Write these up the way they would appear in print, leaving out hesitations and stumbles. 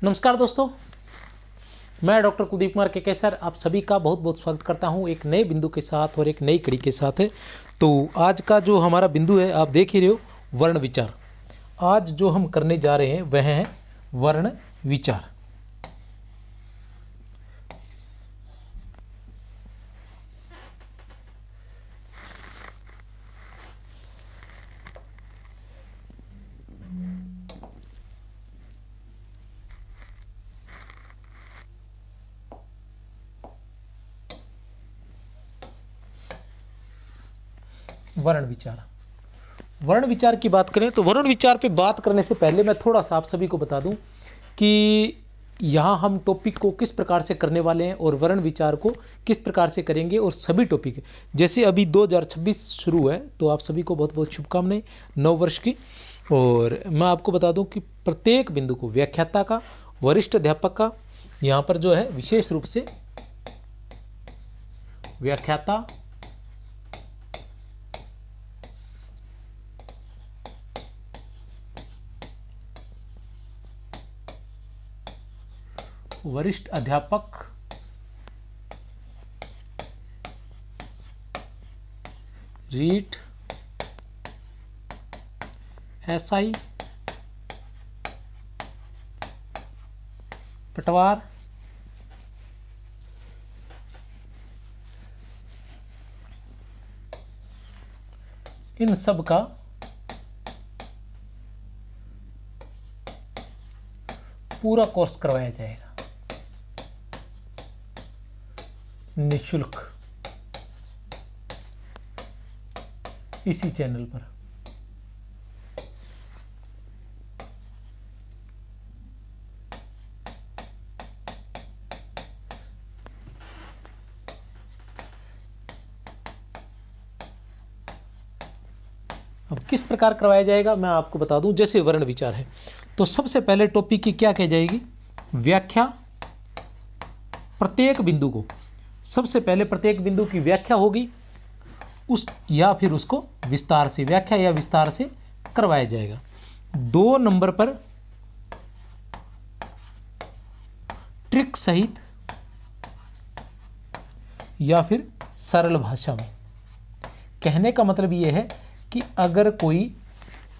नमस्कार दोस्तों, मैं डॉक्टर कुलदीप कुमार के सर आप सभी का बहुत बहुत स्वागत करता हूं एक नए बिंदु के साथ और एक नई कड़ी के साथ। तो आज का जो हमारा बिंदु है आप देख ही रहे हो, वर्ण विचार। आज जो हम करने जा रहे हैं वह है वर्ण विचार। वर्ण विचार, वर्ण विचार की बात करें तो वर्ण विचार पे बात करने से पहले मैं थोड़ा सा आप सभी को बता दूं कि यहाँ हम टॉपिक को किस प्रकार से करने वाले हैं और वर्ण विचार को किस प्रकार से करेंगे। और सभी टॉपिक जैसे अभी 2026 शुरू है तो आप सभी को बहुत बहुत शुभकामनाएं नव वर्ष की। और मैं आपको बता दूं कि प्रत्येक बिंदु को व्याख्याता का, वरिष्ठ अध्यापक का, यहाँ पर जो है विशेष रूप से व्याख्याता, वरिष्ठ अध्यापक, रीट, एसआई, पटवार, इन सब का पूरा कोर्स करवाया जाएगा निःशुल्क इसी चैनल पर। अब किस प्रकार करवाया जाएगा मैं आपको बता दूं। जैसे वर्ण विचार है तो सबसे पहले टॉपिक की क्या कह जाएगी, व्याख्या। प्रत्येक बिंदु को सबसे पहले प्रत्येक बिंदु की व्याख्या होगी उस या फिर उसको विस्तार से, व्याख्या या विस्तार से करवाया जाएगा। 2 नंबर पर ट्रिक सहित या फिर सरल भाषा में। कहने का मतलब यह है कि अगर कोई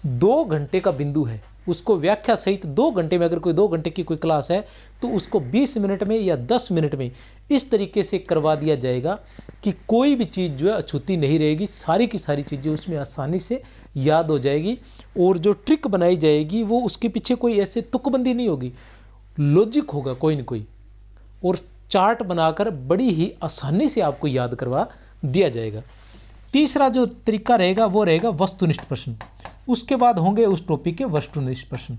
2 घंटे का बिंदु है उसको व्याख्या सहित 2 घंटे में, अगर कोई 2 घंटे की कोई क्लास है तो उसको 20 मिनट में या 10 मिनट में इस तरीके से करवा दिया जाएगा कि कोई भी चीज़ जो है अछूती नहीं रहेगी, सारी की सारी चीज़ें उसमें आसानी से याद हो जाएगी। और जो ट्रिक बनाई जाएगी वो उसके पीछे कोई ऐसे तुकबंदी नहीं होगी, लॉजिक होगा कोई न कोई, और चार्ट बनाकर बड़ी ही आसानी से आपको याद करवा दिया जाएगा। तीसरा जो तरीका रहेगा वो रहेगा वस्तुनिष्ठ प्रश्न। उसके बाद होंगे उस टॉपिक के वस्तुनिष्ठ प्रश्न।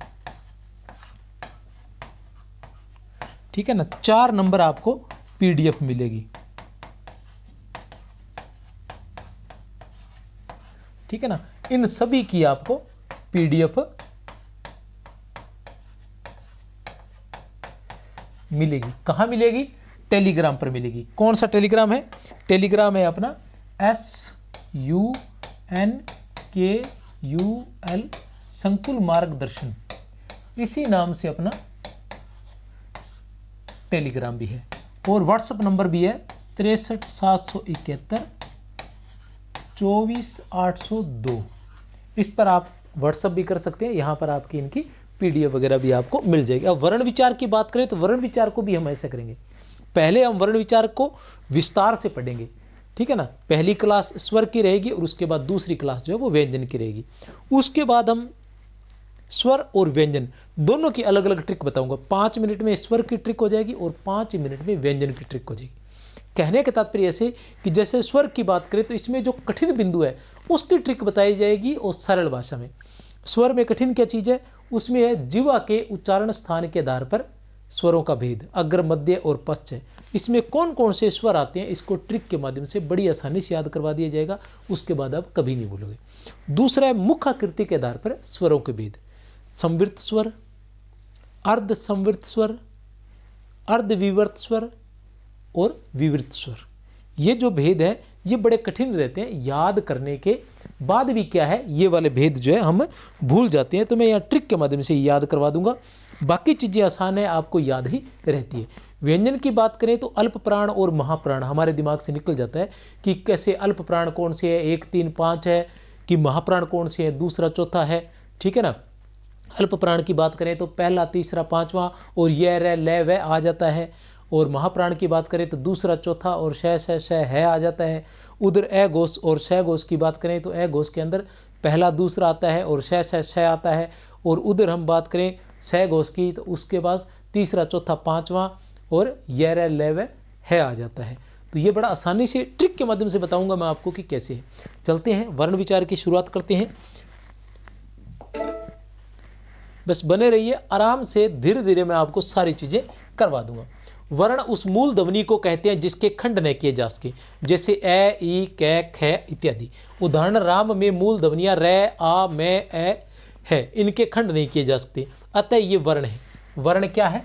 ठीक है ना। 4 नंबर आपको पीडीएफ मिलेगी। ठीक है ना। इन सभी की आपको पीडीएफ मिलेगी। कहां मिलेगी? टेलीग्राम पर मिलेगी। कौन सा टेलीग्राम है? टेलीग्राम है अपना SUNKUL संकुल मार्गदर्शन, इसी नाम से अपना टेलीग्राम भी है। और व्हाट्सएप नंबर भी है 63 771 24 802। इस पर आप व्हाट्सएप भी कर सकते हैं। यहाँ पर आपकी इनकी पीडीएफ वगैरह भी आपको मिल जाएगी। अब वर्ण विचार की बात करें तो वर्ण विचार को भी हम ऐसे करेंगे। पहले हम वर्ण विचार को विस्तार से पढ़ेंगे। ठीक है ना। पहली क्लास स्वर की रहेगी और उसके बाद दूसरी क्लास जो है वो व्यंजन की रहेगी। उसके बाद हम स्वर और व्यंजन दोनों की अलग अलग ट्रिक बताऊंगा। 5 मिनट में स्वर की ट्रिक हो जाएगी और 5 मिनट में व्यंजन की ट्रिक हो जाएगी। कहने का तात्पर्य ऐसे कि जैसे स्वर की बात करें तो इसमें जो कठिन बिंदु है उसकी ट्रिक बताई जाएगी और सरल भाषा में। स्वर में कठिन क्या चीज़ है? उसमें है जिह्वा के उच्चारण स्थान के आधार पर स्वरों का भेद, अग्र, मध्य और पश्च है। इसमें कौन कौन से स्वर आते हैं इसको ट्रिक के माध्यम से बड़ी आसानी से याद करवा दिया जाएगा। उसके बाद आप कभी नहीं भूलोगे। दूसरा है मुख आकृति के आधार पर स्वरों के भेद, संवृत स्वर, अर्ध संवृत स्वर, अर्ध विवर्त स्वर और विवृत स्वर। ये जो भेद है ये बड़े कठिन रहते हैं, याद करने के बाद भी क्या है ये वाले भेद जो है हम भूल जाते हैं। तो मैं यहाँ ट्रिक के माध्यम से याद करवा दूंगा। बाकी चीज़ें आसान है, आपको याद ही रहती है। व्यंजन की बात करें तो अल्प प्राण और महाप्राण हमारे दिमाग से निकल जाता है कि कैसे अल्प प्राण कौन से है, 1 3 5 है, कि महाप्राण कौन से है, दूसरा चौथा है, ठीक है ना। अल्प प्राण की बात करें तो पहला, तीसरा, पांचवा और ये रह ले वह आ जाता है। और महाप्राण की बात करें तो दूसरा, चौथा और श है आ जाता है। उधर ए घोष और श घोष की बात करें तो ए घोष के अंदर पहला, दूसरा आता है और श आता है। और उधर हम बात करें श घोष की तो उसके बाद तीसरा, चौथा, पांचवा और ये रह ले वह है आ जाता है। तो ये बड़ा आसानी से ट्रिक के माध्यम से बताऊंगा मैं आपको कि कैसे है। चलते हैं वर्ण विचार की शुरुआत करते हैं। बस बने रहिए, आराम से धीरे धीरे मैं आपको सारी चीजें करवा दूंगा। वर्ण उस मूल ध्वनि को कहते हैं जिसके खंड न किए जा सके, जैसे ए, ई, कै, ख इत्यादि। उदाहरण राम में मूल ध्वनियां रे, आ, मैं, ए है, इनके खंड नहीं किए जा सकते, अतः ये वर्ण है। वर्ण क्या है?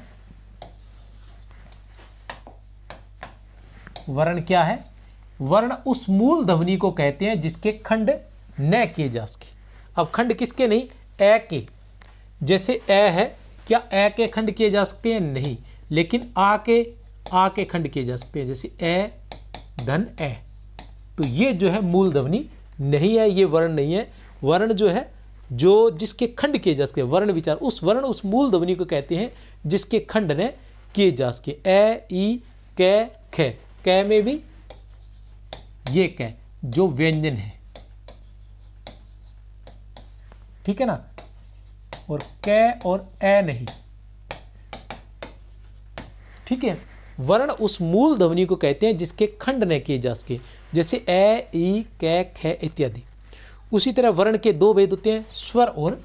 वर्ण क्या है? वर्ण उस मूल ध्वनि को कहते हैं जिसके खंड न किए जा सके। अब खंड किसके नहीं? ए के। जैसे ए है, क्या ए के खंड किए जा सकते हैं? नहीं। लेकिन आ के खंड किए जा सकते हैं, जैसे ए धन ए। तो ये जो है मूल ध्वनि नहीं है, ये वर्ण नहीं है। वर्ण जो है जो जिसके खंड किए जा सके, वर्ण विचार उस वर्ण उस मूल ध्वनि को कहते हैं जिसके खंड ने किए जा सके। ए, ई, कै, ख। कै में भी ये कै जो व्यंजन है, ठीक है ना, और कै और ए नहीं, ठीक है। वर्ण उस मूल ध्वनि को कहते हैं जिसके खंड न किए जा सके, जैसे ए, ई, कै, ख इत्यादि। उसी तरह वर्ण के 2 भेद होते हैं, स्वर और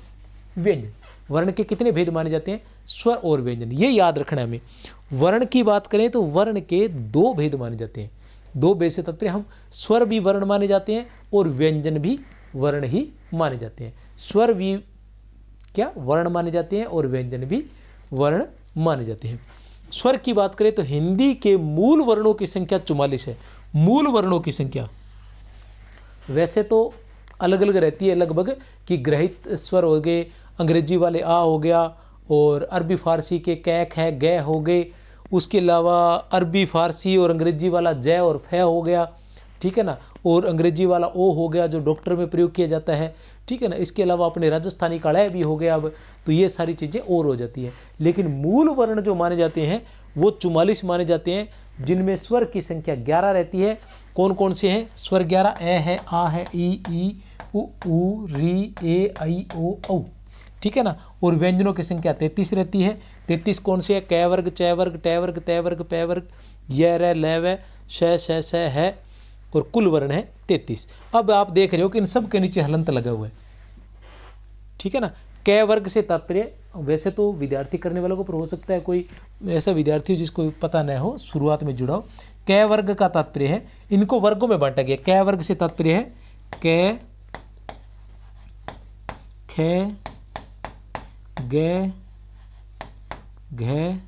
व्यंजन। वर्ण के कितने भेद माने जाते हैं? स्वर और व्यंजन। ये याद रखना है हमें। वर्ण की बात करें तो वर्ण के 2 भेद माने जाते हैं। 2 भेद से तात्पर्य हम स्वर भी वर्ण माने जाते हैं और व्यंजन भी वर्ण ही माने जाते हैं। स्वर भी क्या वर्ण माने जाते हैं और व्यंजन भी वर्ण माने जाते हैं। स्वर की बात करें तो हिंदी के मूल वर्णों की संख्या 44 है। मूल वर्णों की संख्या वैसे तो अलग अलग रहती है लगभग, कि ग्रहित स्वर हो गए, अंग्रेजी वाले आ हो गया, और अरबी फारसी के कै, ख, ग हो गए। उसके अलावा अरबी फारसी और अंग्रेजी वाला जय और फै हो गया, ठीक है ना, और अंग्रेजी वाला ओ हो गया जो डॉक्टर में प्रयोग किया जाता है, ठीक है ना। इसके अलावा अपने राजस्थानी कड़ाय भी हो गया अब, तो ये सारी चीज़ें और हो जाती हैं। लेकिन मूल वर्ण जो माने जाते हैं वो 44 माने जाते हैं, जिनमें स्वर की संख्या 11 रहती है। कौन कौन से हैं स्वर? 11 ए है, आ है, ई, उ, री, ए, आई, ओ, औ, ठीक है ना। और व्यंजनों की संख्या 33 रहती है। 33 कौन से है? कै वर्ग, चै वर्ग, टै वर्ग, तै वर्ग, पै वर्ग, य, रै, लै, वै, श है, और कुल वर्ण है 33। अब आप देख रहे हो कि इन सब के नीचे हलंत लगा हुआ है, ठीक है ना। कै वर्ग से तात्पर्य वैसे तो विद्यार्थी करने वालों को, पर हो सकता है कोई ऐसा विद्यार्थी जिसको पता न हो, शुरुआत में जुड़ा हो। कै वर्ग का तात्पर्य है, इनको वर्गों में बांटा गया। कै वर्ग से तात्पर्य है कै, ख, ग, घ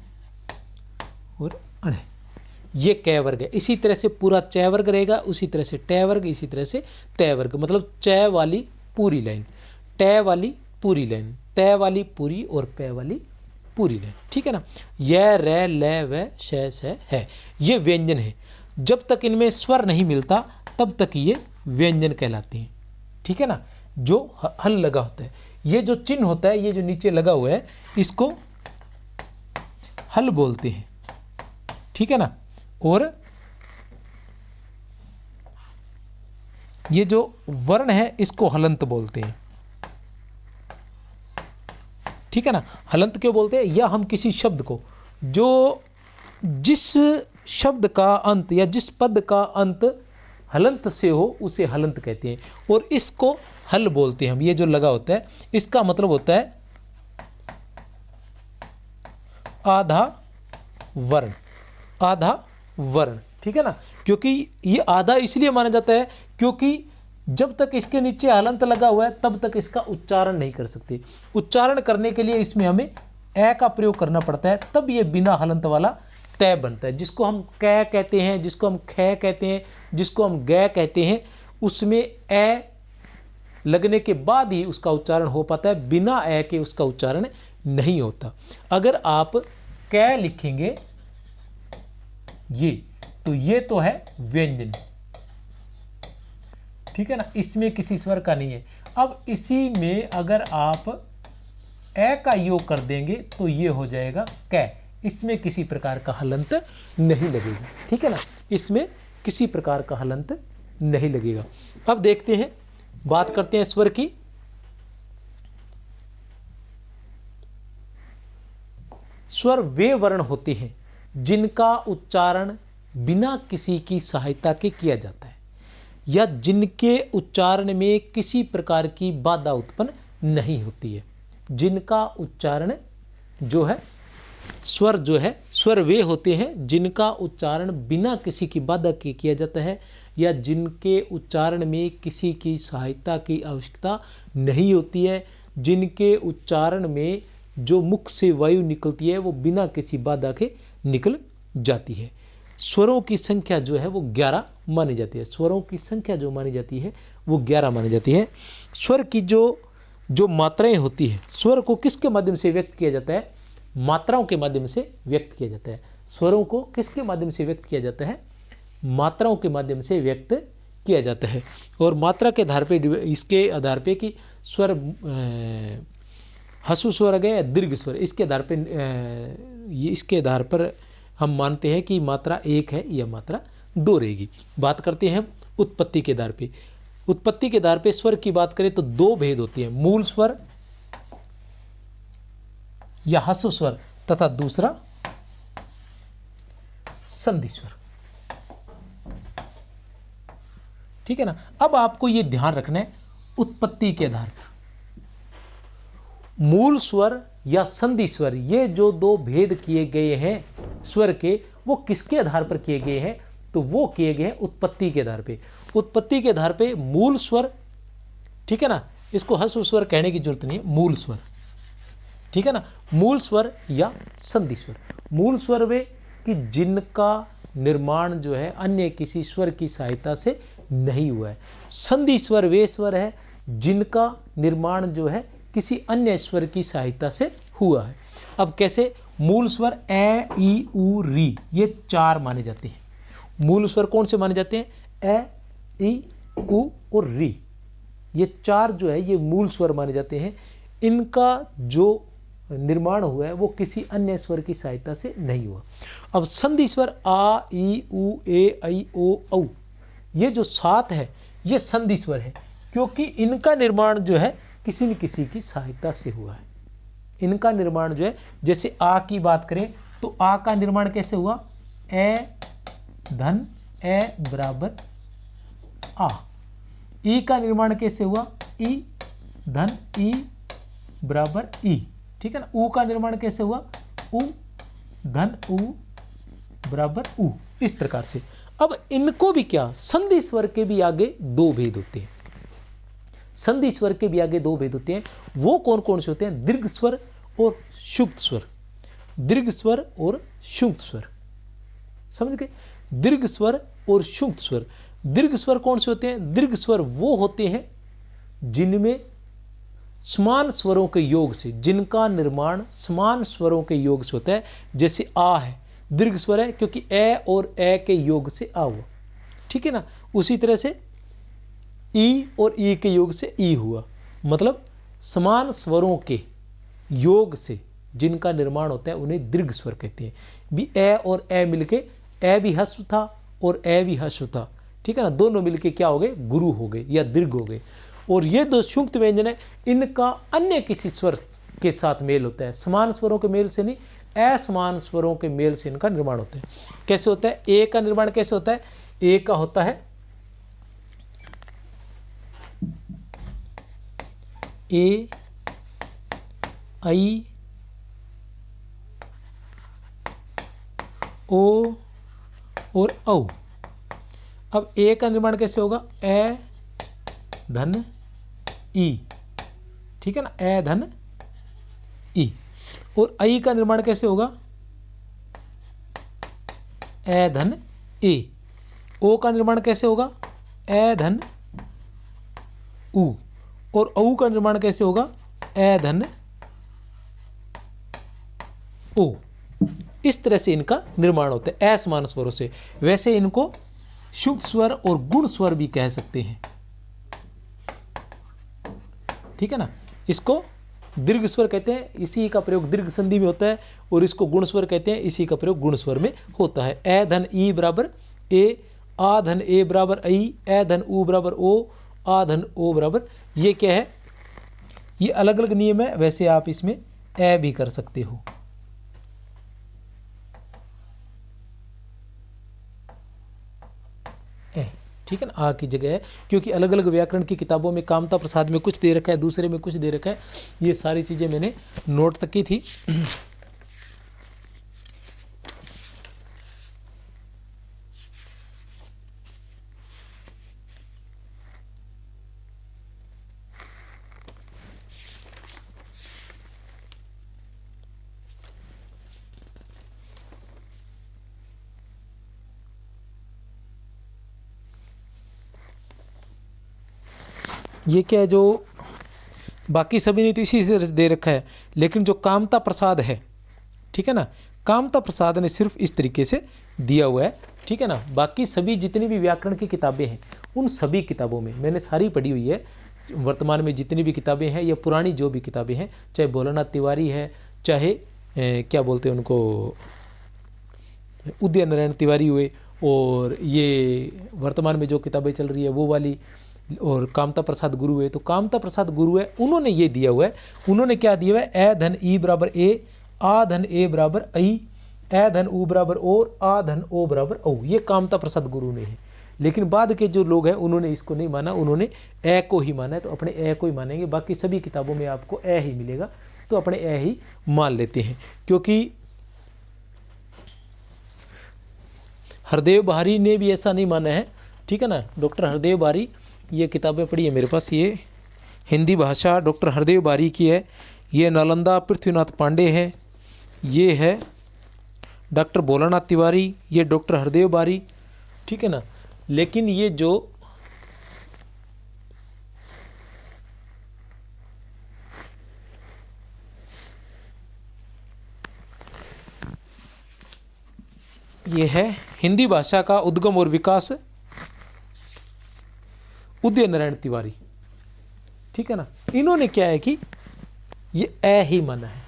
और अण, ये कै वर्ग है। इसी तरह से पूरा चै वर्ग रहेगा, उसी तरह से टै वर्ग, इसी तरह से तै वर्ग। मतलब चै वाली पूरी लाइन, टै वाली पूरी लाइन, तै वाली पूरी और पै वाली पूरी लाइन, ठीक है ना। य, रै, लै, वै, श है, ये व्यंजन है। जब तक इनमें स्वर नहीं मिलता तब तक ये व्यंजन कहलाते हैं, ठीक है ना। जो हल लगा होता है, ये जो चिन्ह होता है, ये जो नीचे लगा हुआ है, इसको हल बोलते हैं, ठीक है ना। और ये जो वर्ण है इसको हलंत बोलते हैं, ठीक है ना। हलंत क्यों बोलते हैं? या हम किसी शब्द को, जो जिस शब्द का अंत या जिस पद का अंत हलंत से हो उसे हलंत कहते हैं, और इसको हल बोलते हैं हम। ये जो लगा होता है इसका मतलब होता है आधा वर्ण, आधा वर्ण, ठीक है ना। क्योंकि ये आधा इसलिए माना जाता है क्योंकि जब तक इसके नीचे हलंत लगा हुआ है तब तक इसका उच्चारण नहीं कर सकते। उच्चारण करने के लिए इसमें हमें ए का प्रयोग करना पड़ता है, तब ये बिना हलंत वाला तय बनता है। जिसको हम कै कहते हैं, जिसको हम ख कहते हैं, जिसको हम ग कहते हैं, उसमें ए लगने के बाद ही उसका उच्चारण हो पाता है, बिना ए के उसका उच्चारण नहीं होता। अगर आप कै लिखेंगे ये, तो ये तो है व्यंजन, ठीक है ना, इसमें किसी स्वर का नहीं है। अब इसी में अगर आप ए का योग कर देंगे तो ये हो जाएगा कै, इसमें किसी प्रकार का हलंत नहीं लगेगा, ठीक है ना, इसमें किसी प्रकार का हलंत नहीं लगेगा। अब देखते हैं, बात करते हैं स्वर की। स्वर वे वर्ण होते हैं जिनका उच्चारण बिना किसी की सहायता के किया जाता है या जिनके उच्चारण में किसी प्रकार की बाधा उत्पन्न नहीं होती है। जिनका उच्चारण जो है, स्वर जो है, स्वर वे होते हैं जिनका उच्चारण बिना किसी की बाधा के किया जाता है या जिनके उच्चारण में किसी की सहायता की आवश्यकता नहीं होती है, जिनके उच्चारण में जो मुख से वायु निकलती है वो बिना किसी बाधा के निकल जाती है। स्वरों की संख्या जो है वो 11 मानी जाती है। स्वरों की संख्या जो मानी जाती है वो 11 मानी जाती है। स्वर की जो मात्राएं होती है, स्वर को किसके माध्यम से व्यक्त किया जाता है? मात्राओं के माध्यम से व्यक्त किया जाता है। स्वरों को किसके माध्यम से व्यक्त किया जाता है? मात्राओं के माध्यम से व्यक्त किया जाता है। और मात्रा के आधार पे, इसके आधार पे कि स्वर हसु स्वर गए या दीर्घ स्वर, इसके आधार पे इसके आधार पर हम मानते हैं कि मात्रा 1 है या मात्रा 2 रहेगी। बात करते हैं उत्पत्ति के आधार पे। उत्पत्ति के आधार पे स्वर की बात करें तो 2 भेद होते हैं, मूल स्वर या हसु स्वर तथा दूसरा संधि स्वर, ठीक है ना। अब आपको यह ध्यान रखना है, उत्पत्ति के आधार पर मूल स्वर या संधि स्वर, ये जो 2 भेद किए गए हैं स्वर के, वो किसके आधार पर किए गए हैं? तो वो किए गए हैं उत्पत्ति के आधार पे। उत्पत्ति के आधार पे मूल स्वर, ठीक है ना, इसको हसु स्वर कहने की जरूरत नहीं है, मूल स्वर, ठीक है ना, मूल स्वर या संधि स्वर। मूल स्वर वे कि जिनका निर्माण जो है अन्य किसी स्वर की सहायता से नहीं हुआ है। संधि स्वर वे स्वर है जिनका निर्माण जो है किसी अन्य स्वर की सहायता से हुआ है। अब कैसे? मूल स्वर ए, ई, उ, री, ये 4 माने जाते हैं। मूल स्वर कौन से माने जाते हैं? ए, ई, उ और री, ये 4 जो है ये मूल स्वर माने जाते हैं। इनका जो निर्माण हुआ है वो किसी अन्य स्वर की सहायता से नहीं हुआ। अब संधि स्वर आ, ई, उ, ए, ऐ, ओ, औ, ये जो 7 है ये संधि स्वर है, क्योंकि इनका निर्माण जो है किसी न किसी की सहायता से हुआ है। इनका निर्माण जो है, जैसे आ की बात करें तो आ का निर्माण कैसे हुआ? ए धन ए बराबर आ। ई का निर्माण कैसे हुआ? ई धन ई बराबर ई, ठीक है ना। ऊ का निर्माण कैसे हुआ? उ धन उ बराबर उ, इस प्रकार से। अब इनको भी क्या, संधि स्वर के भी आगे 2 भेद होते हैं। संधि स्वर के भी आगे 2 भेद होते हैं। वो कौन कौन से होते हैं? दीर्घ स्वर और शुक्त स्वर। दीर्घ स्वर और शुक्त स्वर, समझ गए? दीर्घ स्वर और शुक्त स्वर। दीर्घ स्वर कौन से होते हैं? दीर्घ स्वर वो होते हैं जिनमें समान स्वरों के योग से, जिनका निर्माण समान स्वरों के योग से होता है। जैसे आ है, दीर्घ स्वर है क्योंकि ए और ए के योग से आ हुआ, ठीक है ना। उसी तरह से ई और ई के योग से ई हुआ, मतलब समान स्वरों के योग से जिनका निर्माण होता है उन्हें दीर्घ स्वर कहते हैं। भी ए और ए मिलके, ए भी हस्व था और ए भी हस्व था, ठीक है ना, दोनों मिलके क्या हो गए? गुरु हो गए या दीर्घ हो गए। और ये 2 संयुक्त व्यंजन है, इनका अन्य किसी स्वर के साथ मेल होता है, समान स्वरों के मेल से नहीं, असमान स्वरों के मेल से इनका निर्माण होता है। कैसे होता है? ए का निर्माण कैसे होता है? ए का होता है ए, आई, ओ और औ। अब ए का निर्माण कैसे होगा? ए धन ई, ठीक है ना, ए धन ई। और आई का निर्माण कैसे होगा? ए धन ए। ओ का निर्माण कैसे होगा? ए धन उ। और औ का निर्माण कैसे होगा? ए धन ओ। इस तरह से इनका निर्माण होता है असमान स्वरों से। वैसे इनको शुद्ध स्वर और गुण स्वर भी कह सकते हैं, ठीक है ना। इसको दीर्घ स्वर कहते हैं, इसी का प्रयोग दीर्घ संधि में होता है, और इसको गुण स्वर कहते हैं, इसी का प्रयोग गुण स्वर में होता है। ए धन ई बराबर ए, आ धन ए बराबर आई, ए धन ऊ बराबर ओ, आ धन ओ बराबर, ये क्या है, ये अलग अलग नियम है। वैसे आप इसमें ए भी कर सकते हो। ए, ठीक है ना, आ की जगह है, क्योंकि अलग अलग व्याकरण की किताबों में कामता प्रसाद में कुछ दे रखा है, दूसरे में कुछ दे रखा है। ये सारी चीजें मैंने नोट तक की थी। ये क्या है, जो बाकी सभी ने तो इसी से दे रखा है, लेकिन जो कामता प्रसाद है, ठीक है ना, कामता प्रसाद ने सिर्फ इस तरीके से दिया हुआ है, ठीक है ना। बाकी सभी जितनी भी व्याकरण की किताबें हैं, उन सभी किताबों में मैंने सारी पढ़ी हुई है। वर्तमान में जितनी भी किताबें हैं या पुरानी जो भी किताबें हैं, चाहे भोलानाथ तिवारी है, चाहे क्या बोलते हैं उनको, उदय नारायण तिवारी हुए, और ये वर्तमान में जो किताबें चल रही है वो वाली, और कामता प्रसाद गुरु है, तो कामता प्रसाद गुरु है, उन्होंने ये दिया हुआ है। उन्होंने क्या दिया हुआ है, ए धन ई बराबर ए, आ धन ए बराबर आई, ए धन ऊ बराबर और, आ धन ओ बराबर औ। ये कामता प्रसाद गुरु ने है। लेकिन बाद के जो लोग हैं उन्होंने इसको नहीं माना, उन्होंने ए को ही माना है, तो अपने ए को ही मानेंगे। बाकी सभी किताबों में आपको ए ही मिलेगा, तो अपने ए ही मान लेते हैं। क्योंकि हरदेव बारी ने भी ऐसा नहीं माना है, ठीक है ना। डॉक्टर हरदेव बारी, ये किताबें पढ़ी है मेरे पास, ये हिंदी भाषा डॉक्टर हरदेव बारी की है, ये नालंदा पृथ्वीनाथ पांडे है, ये है डॉक्टर भोलानाथ तिवारी, ये डॉक्टर हरदेव बारी, ठीक है ना। लेकिन ये जो ये है हिंदी भाषा का उद्गम और विकास, उदय नारायण तिवारी, ठीक है ना। इन्होंने क्या है कि ये ए ही माना है,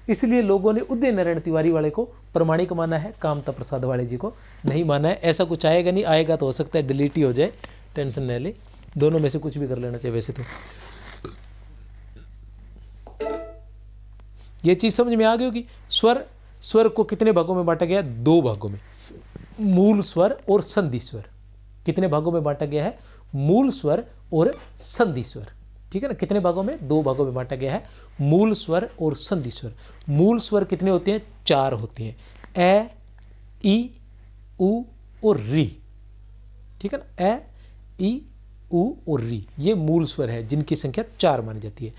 इसलिए लोगों ने उदय नारायण तिवारी वाले को प्रमाणिक माना है, कामता प्रसाद वाले जी को नहीं माना है। ऐसा कुछ आएगा नहीं, आएगा तो हो सकता है डिलीट ही हो जाए, टेंशन न ले, दोनों में से कुछ भी कर लेना चाहिए। वैसे तो ये चीज समझ में आ गई होगी। स्वर को कितने भागों में बांटा गया, 2 भागों में, मूल स्वर और संधि स्वर। कितने भागों में बांटा गया है, मूल स्वर और संधि स्वर, ठीक है ना। कितने भागों में, 2 भागों में बांटा गया है, मूल स्वर और संधि स्वर। मूल स्वर कितने होते हैं, 4 होते हैं, ए, ई, उ और री, ठीक है ना। ए, ई, उ और री, ये मूल स्वर है, जिनकी संख्या 4 मानी जाती है,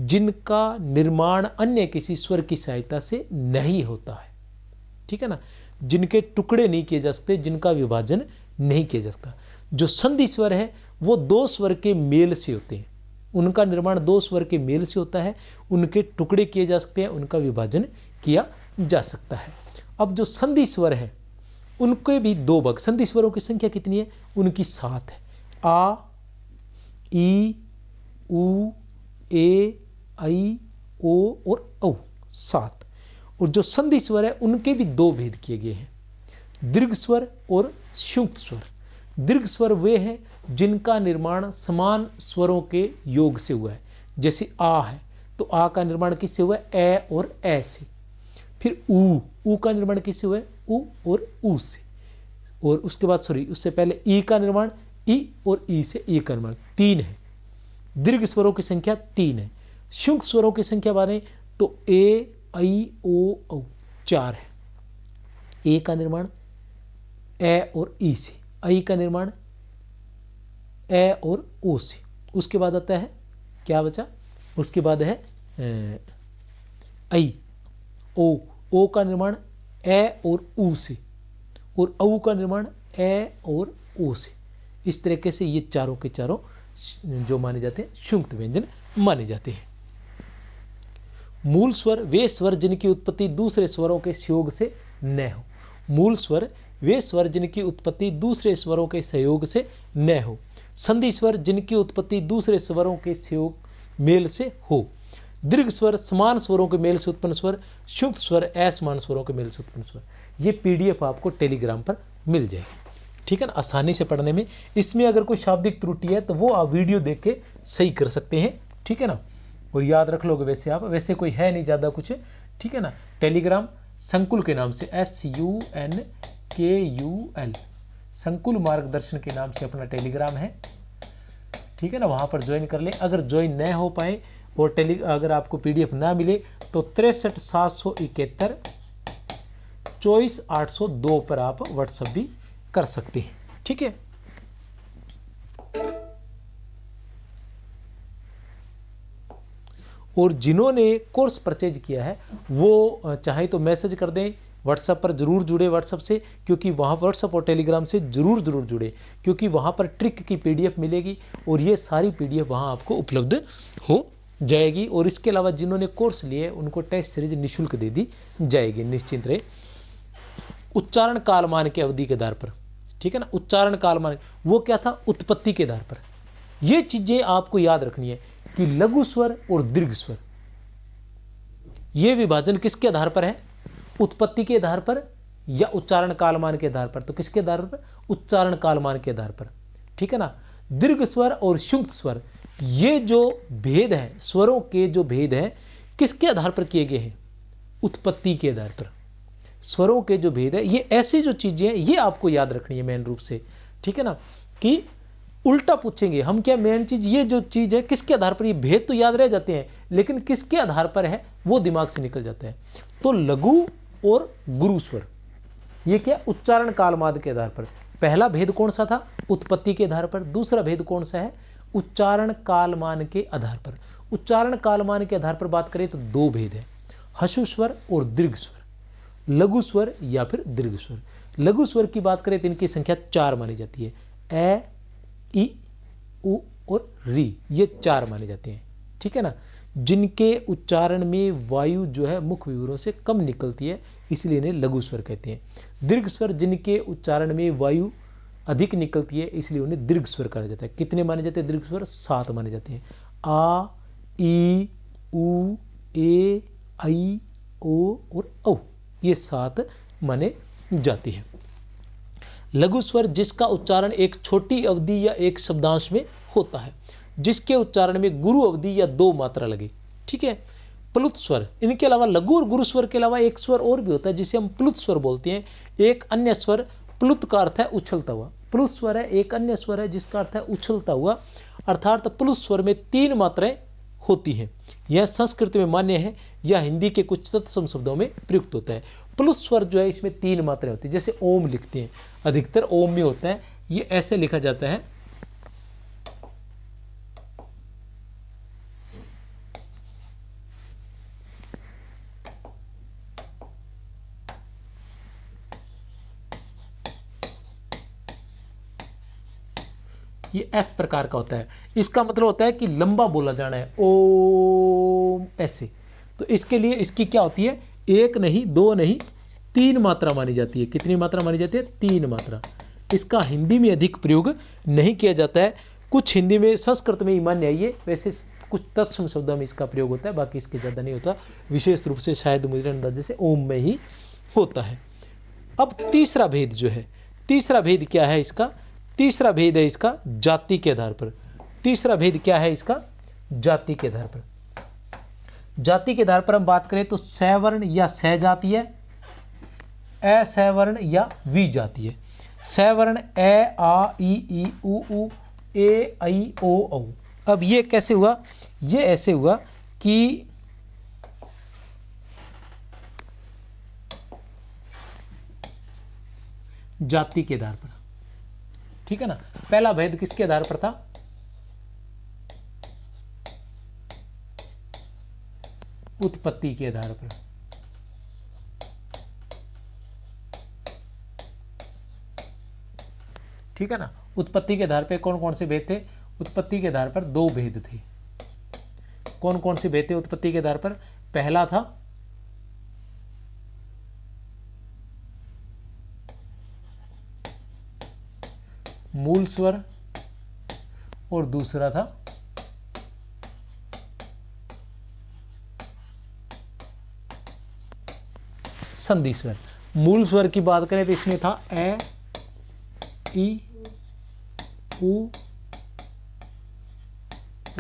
जिनका निर्माण अन्य किसी स्वर की सहायता से नहीं होता है, ठीक है ना। जिनके टुकड़े नहीं किए जा सकते, जिनका विभाजन नहीं किया जा सकता। जो संधि स्वर है वो 2 स्वर के मेल से होते हैं, उनका निर्माण 2 स्वर के मेल से होता है, उनके टुकड़े किए जा सकते हैं, उनका विभाजन किया जा सकता है। अब जो संधि स्वर है उनके भी 2 भाग, संधि स्वरों की संख्या कितनी है, उनकी 7 है, आ, ई, उ, ए, आई, ओ और औ, 7। और जो संधि स्वर है उनके भी 2 भेद किए गए हैं, दीर्घ स्वर और शुक्त स्वर। दीर्घ स्वर वे हैं जिनका निर्माण समान स्वरों के योग से हुआ है, जैसे आ है तो आ का निर्माण किससे हुआ है, ए और ए से। फिर ऊ का निर्माण किससे हुआ है, उ और ऊ से। और उसके बाद उससे पहले ई का निर्माण ई और ई से, ई का निर्माण 3 है। दीर्घ स्वरों की संख्या 3 है। शुक्त स्वरों की संख्या बारे तो ए, आई, ओ, औ 4 है। ए का निर्माण ए और ई से, आई का निर्माण ए और ओ से। उसके बाद आता है क्या बचा, उसके बाद है आई, ओ का निर्माण ए और ऊ से, और औ का निर्माण ए और ओ से। इस तरीके से ये चारों के चारों जो माने जाते हैं शुक्त व्यंजन माने जाते हैं। मूल स्वर वे स्वर जिनकी उत्पत्ति दूसरे स्वरों के सहयोग से न हो। मूल स्वर वे स्वर जिनकी उत्पत्ति दूसरे स्वरों के सहयोग से न हो। संधि स्वर जिनकी उत्पत्ति दूसरे स्वरों के सहयोग मेल से हो। दीर्घ स्वर समान स्वरों के मेल से उत्पन्न स्वर। शुद्ध स्वर असमान स्वरों के मेल से उत्पन्न स्वर। ये पीडीएफ आपको टेलीग्राम पर मिल जाएगी, ठीक है ना, आसानी से पढ़ने में। इसमें अगर कोई शाब्दिक त्रुटि है तो वो आप वीडियो देख के सही कर सकते हैं, ठीक है ना, और याद रख लोगे वैसे आप, वैसे कोई है नहीं ज़्यादा कुछ, ठीक है ना। टेलीग्राम संकुल के नाम से SUNKUL संकुल मार्गदर्शन के नाम से अपना टेलीग्राम है, ठीक है ना, वहाँ पर ज्वाइन कर लें। अगर ज्वाइन न हो पाए और अगर आपको पीडीएफ ना मिले तो 63 771 24 802 पर आप व्हाट्सएप भी कर सकते हैं, ठीक है। और जिन्होंने कोर्स परचेज किया है वो चाहे तो मैसेज कर दें, व्हाट्सएप पर जरूर जुड़े व्हाट्सएप से, क्योंकि वहाँ व्हाट्सएप और टेलीग्राम से जरूर जुड़े, क्योंकि वहाँ पर ट्रिक की पीडीएफ मिलेगी और ये सारी पीडीएफ वहाँ आपको उपलब्ध हो जाएगी। और इसके अलावा जिन्होंने कोर्स लिए उनको टेस्ट सीरीज निःशुल्क दे दी जाएगी, निश्चिंत रहे। उच्चारण कालमान के अवधि के आधार पर, ठीक है ना, उच्चारण कालमान वो क्या था, उत्पत्ति के आधार पर। ये चीजें आपको याद रखनी है कि लघु स्वर और दीर्घ स्वर, ये विभाजन किसके आधार पर है, उत्पत्ति के आधार पर या उच्चारण कालमान के आधार पर। तो किसके आधार पर, उच्चारण कालमान के आधार पर, ठीक है ना। दीर्घ स्वर और शुद्ध स्वर, ये जो भेद है, स्वरों के जो भेद है किसके आधार पर किए गए हैं, उत्पत्ति के आधार पर। स्वरों के जो भेद है, ये ऐसी जो चीजें हैं ये आपको याद रखनी है मेन रूप से, ठीक है ना। कि उल्टा पूछेंगे हम, क्या मेन चीज, ये जो चीज है किसके आधार पर, ये भेद तो याद रह जाते हैं लेकिन किसके आधार पर है वो दिमाग से निकल जाता है। तो लघु और गुरु स्वर, ये क्या, उच्चारण कालमाद के आधार पर। पहला भेद कौन सा था, उत्पत्ति के आधार पर। दूसरा भेद कौन सा है, उच्चारण कालमान के आधार पर। उच्चारण कालमान के आधार पर बात करें तो दो भेद है, हसु स्वर और दीर्घ स्वर, लघु स्वर या फिर दीर्घ स्वर। लघु स्वर की बात करें तो इनकी संख्या 4 मानी जाती है, ए, ई, उ और री, ये 4 माने जाते हैं, ठीक है ना। जिनके उच्चारण में वायु जो है मुख विवरों से कम निकलती है, इसलिए इन्हें लघु स्वर कहते हैं। दीर्घ स्वर जिनके उच्चारण में वायु अधिक निकलती है, इसलिए उन्हें दीर्घ स्वर कहा जाता है। कितने माने जाते हैं दीर्घ स्वर, 7 माने जाते हैं। आ, ई, उ, ए, आई, ओ और औ, ये 7 माने जाते हैं। लघु स्वर जिसका उच्चारण एक छोटी अवधि या एक शब्दांश में होता है, जिसके उच्चारण में गुरु अवधि या 2 मात्रा लगे, ठीक है। प्लुत स्वर, इनके अलावा लघु और गुरु स्वर के अलावा एक स्वर और भी होता है जिसे हम प्लुत स्वर बोलते हैं। एक अन्य स्वर, प्लुत का अर्थ है उछलता हुआ, प्लुत स्वर है। एक अन्य स्वर है जिसका अर्थ है उछलता हुआ, अर्थात प्लुत स्वर में 3 मात्राएं होती हैं। यह संस्कृत में मान्य है या हिंदी के कुछ तत्सम शब्दों में प्रयुक्त होता है। प्लुत स्वर जो है इसमें 3 मात्राएं होती है, जैसे ओम लिखते हैं, अधिकतर ओम में होता है, ये ऐसे लिखा जाता है, ये एस प्रकार का होता है। इसका मतलब होता है कि लंबा बोला जाना है, ओम, ऐसे। तो इसके लिए इसकी क्या होती है, 1 नहीं 2 नहीं 3 मात्रा मानी जाती है। कितनी मात्रा मानी जाती है, 3 मात्रा। इसका हिंदी में अधिक प्रयोग नहीं किया जाता है, कुछ हिंदी में, संस्कृत में ही मान्य है ये, वैसे कुछ तत्सम शब्दों में इसका प्रयोग होता है, बाकी इसके ज़्यादा नहीं होता। विशेष रूप से शायद मुझे अंदाजे से ओम में ही होता है। अब तीसरा भेद जो है, तीसरा भेद क्या है इसका, तीसरा भेद है इसका जाति के आधार पर। तीसरा भेद क्या है इसका, जाति के आधार पर। जाति के आधार पर हम बात करें तो सवर्ण या सहजातीय, असवर्ण या विजातीय। सवर्ण ए, आ, ई, उ, ए, ऐ, ओ, औ। अब ये कैसे हुआ, ये ऐसे हुआ कि जाति के आधार पर, ठीक है ना। पहला भेद किसके आधार पर था, उत्पत्ति के आधार पर। ठीक है ना। उत्पत्ति के आधार पर कौन कौन से भेद थे, उत्पत्ति के आधार पर 2 भेद थे। कौन कौन से भेद थे उत्पत्ति के आधार पर, पहला था मूल स्वर और दूसरा था संधि स्वर। मूल स्वर की बात करें तो इसमें था ए, ई, उ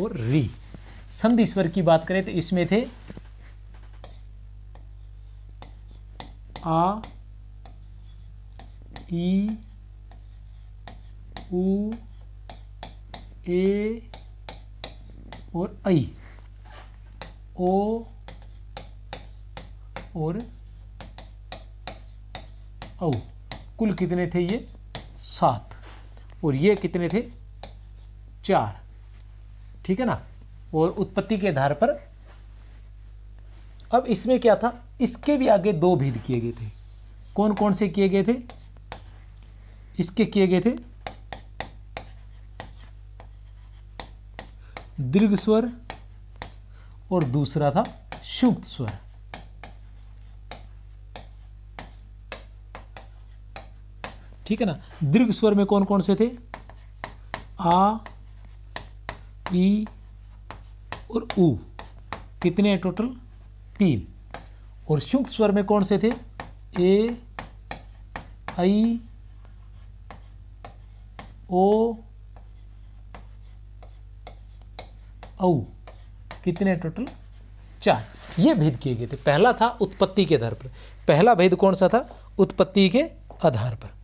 और री। संधि स्वर की बात करें तो इसमें थे आ, ई, उ, ए और ऐ, ओ और औ। कुल कितने थे ये? 7। और ये कितने थे? 4। ठीक है ना। और उत्पत्ति के आधार पर अब इसमें क्या था, इसके भी आगे 2 भेद किए गए थे। कौन कौन से किए गए थे? इसके किए गए थे दीर्घ स्वर और दूसरा था शुक्त स्वर। ठीक है ना। दीर्घ स्वर में कौन कौन से थे? आ, ई और उ। कितने हैं टोटल? 3। और शुक्त स्वर में कौन से थे? ए, आई, ओ, औ। कितने टोटल? 4। ये भेद किए गए थे। पहला था उत्पत्ति के आधार पर। पहला भेद कौन सा था? उत्पत्ति के आधार पर।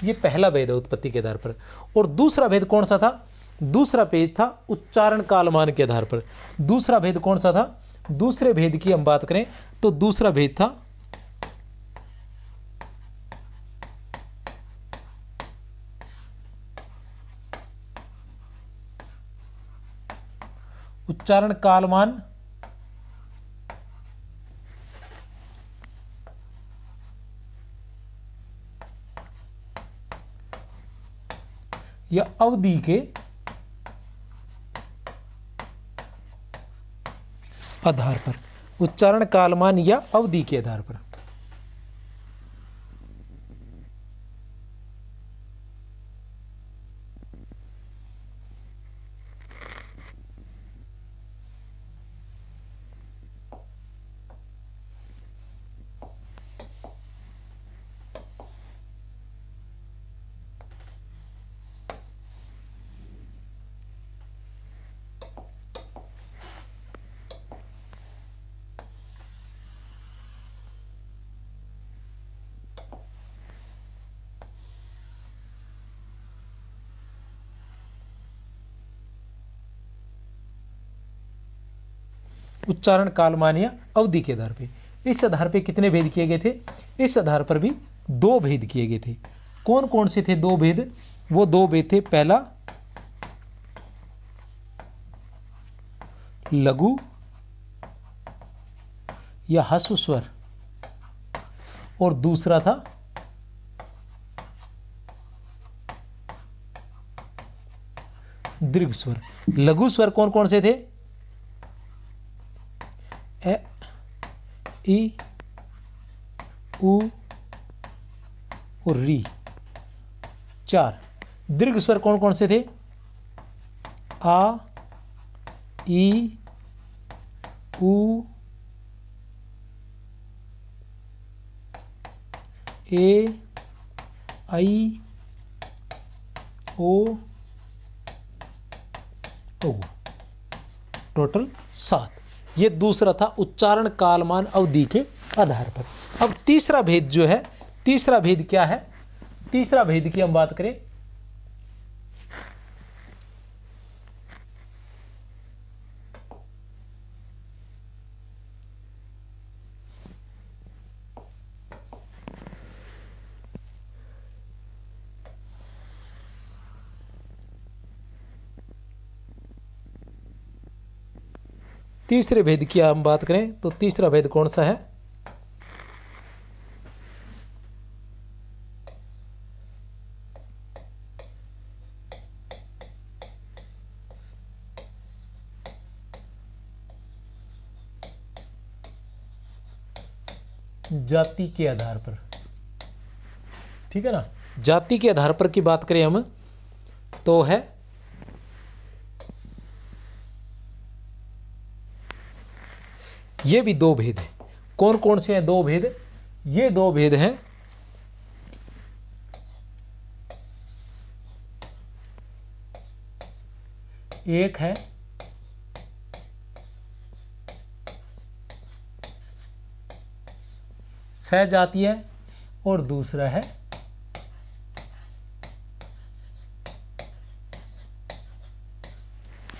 ये पहला भेद है उत्पत्ति के आधार पर। और दूसरा भेद कौन सा था? दूसरा भेद था उच्चारण कालमान के आधार पर। दूसरा भेद कौन सा था? दूसरे भेद की हम बात करें तो दूसरा भेद था उच्चारण कालमान या अवधि के आधार पर। उच्चारण कालमान या अवधि के आधार पर। उच्चारण कालमान या अवधि के आधार पे। इस आधार पे कितने भेद किए गए थे? इस आधार पर भी 2 भेद किए गए थे। कौन कौन से थे 2 भेद? वो 2 भेद थे, पहला लघु या ह्रस्व स्वर और दूसरा था दीर्घ स्वर। लघु स्वर कौन कौन से थे? ए, ई, उ और री। 4। दीर्घ स्वर कौन कौन से थे? आ, ई, उ, ए, आई, ओ, औ। टोटल 7। ये दूसरा था उच्चारण कालमान अवधि के आधार पर। अब तीसरा भेद जो है, तीसरा भेद क्या है? तीसरा भेद की हम बात करें तीसरे भेद की हम बात करें तो तीसरा भेद कौन सा है? जाति के आधार पर, ठीक है ना। जाति के आधार पर की बात करें हम तो है ये भी दो भेद हैं। कौन कौन से हैं दो भेद? ये दो भेद हैं, एक है सहजातीय और दूसरा है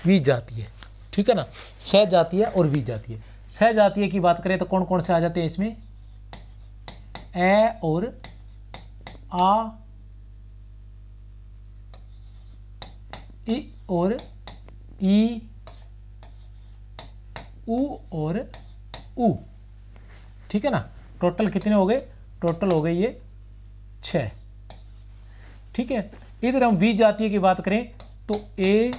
विजातीय, ठीक है ना। सहजातीय और विजातीय। सहजातीय की बात करें तो कौन कौन से आ जाते हैं इसमें? ए और आ, इ और ई, उ और उ, ठीक है ना। टोटल कितने हो गए? टोटल हो गए ये 6, ठीक है। इधर हम विजातीय की बात करें तो ए,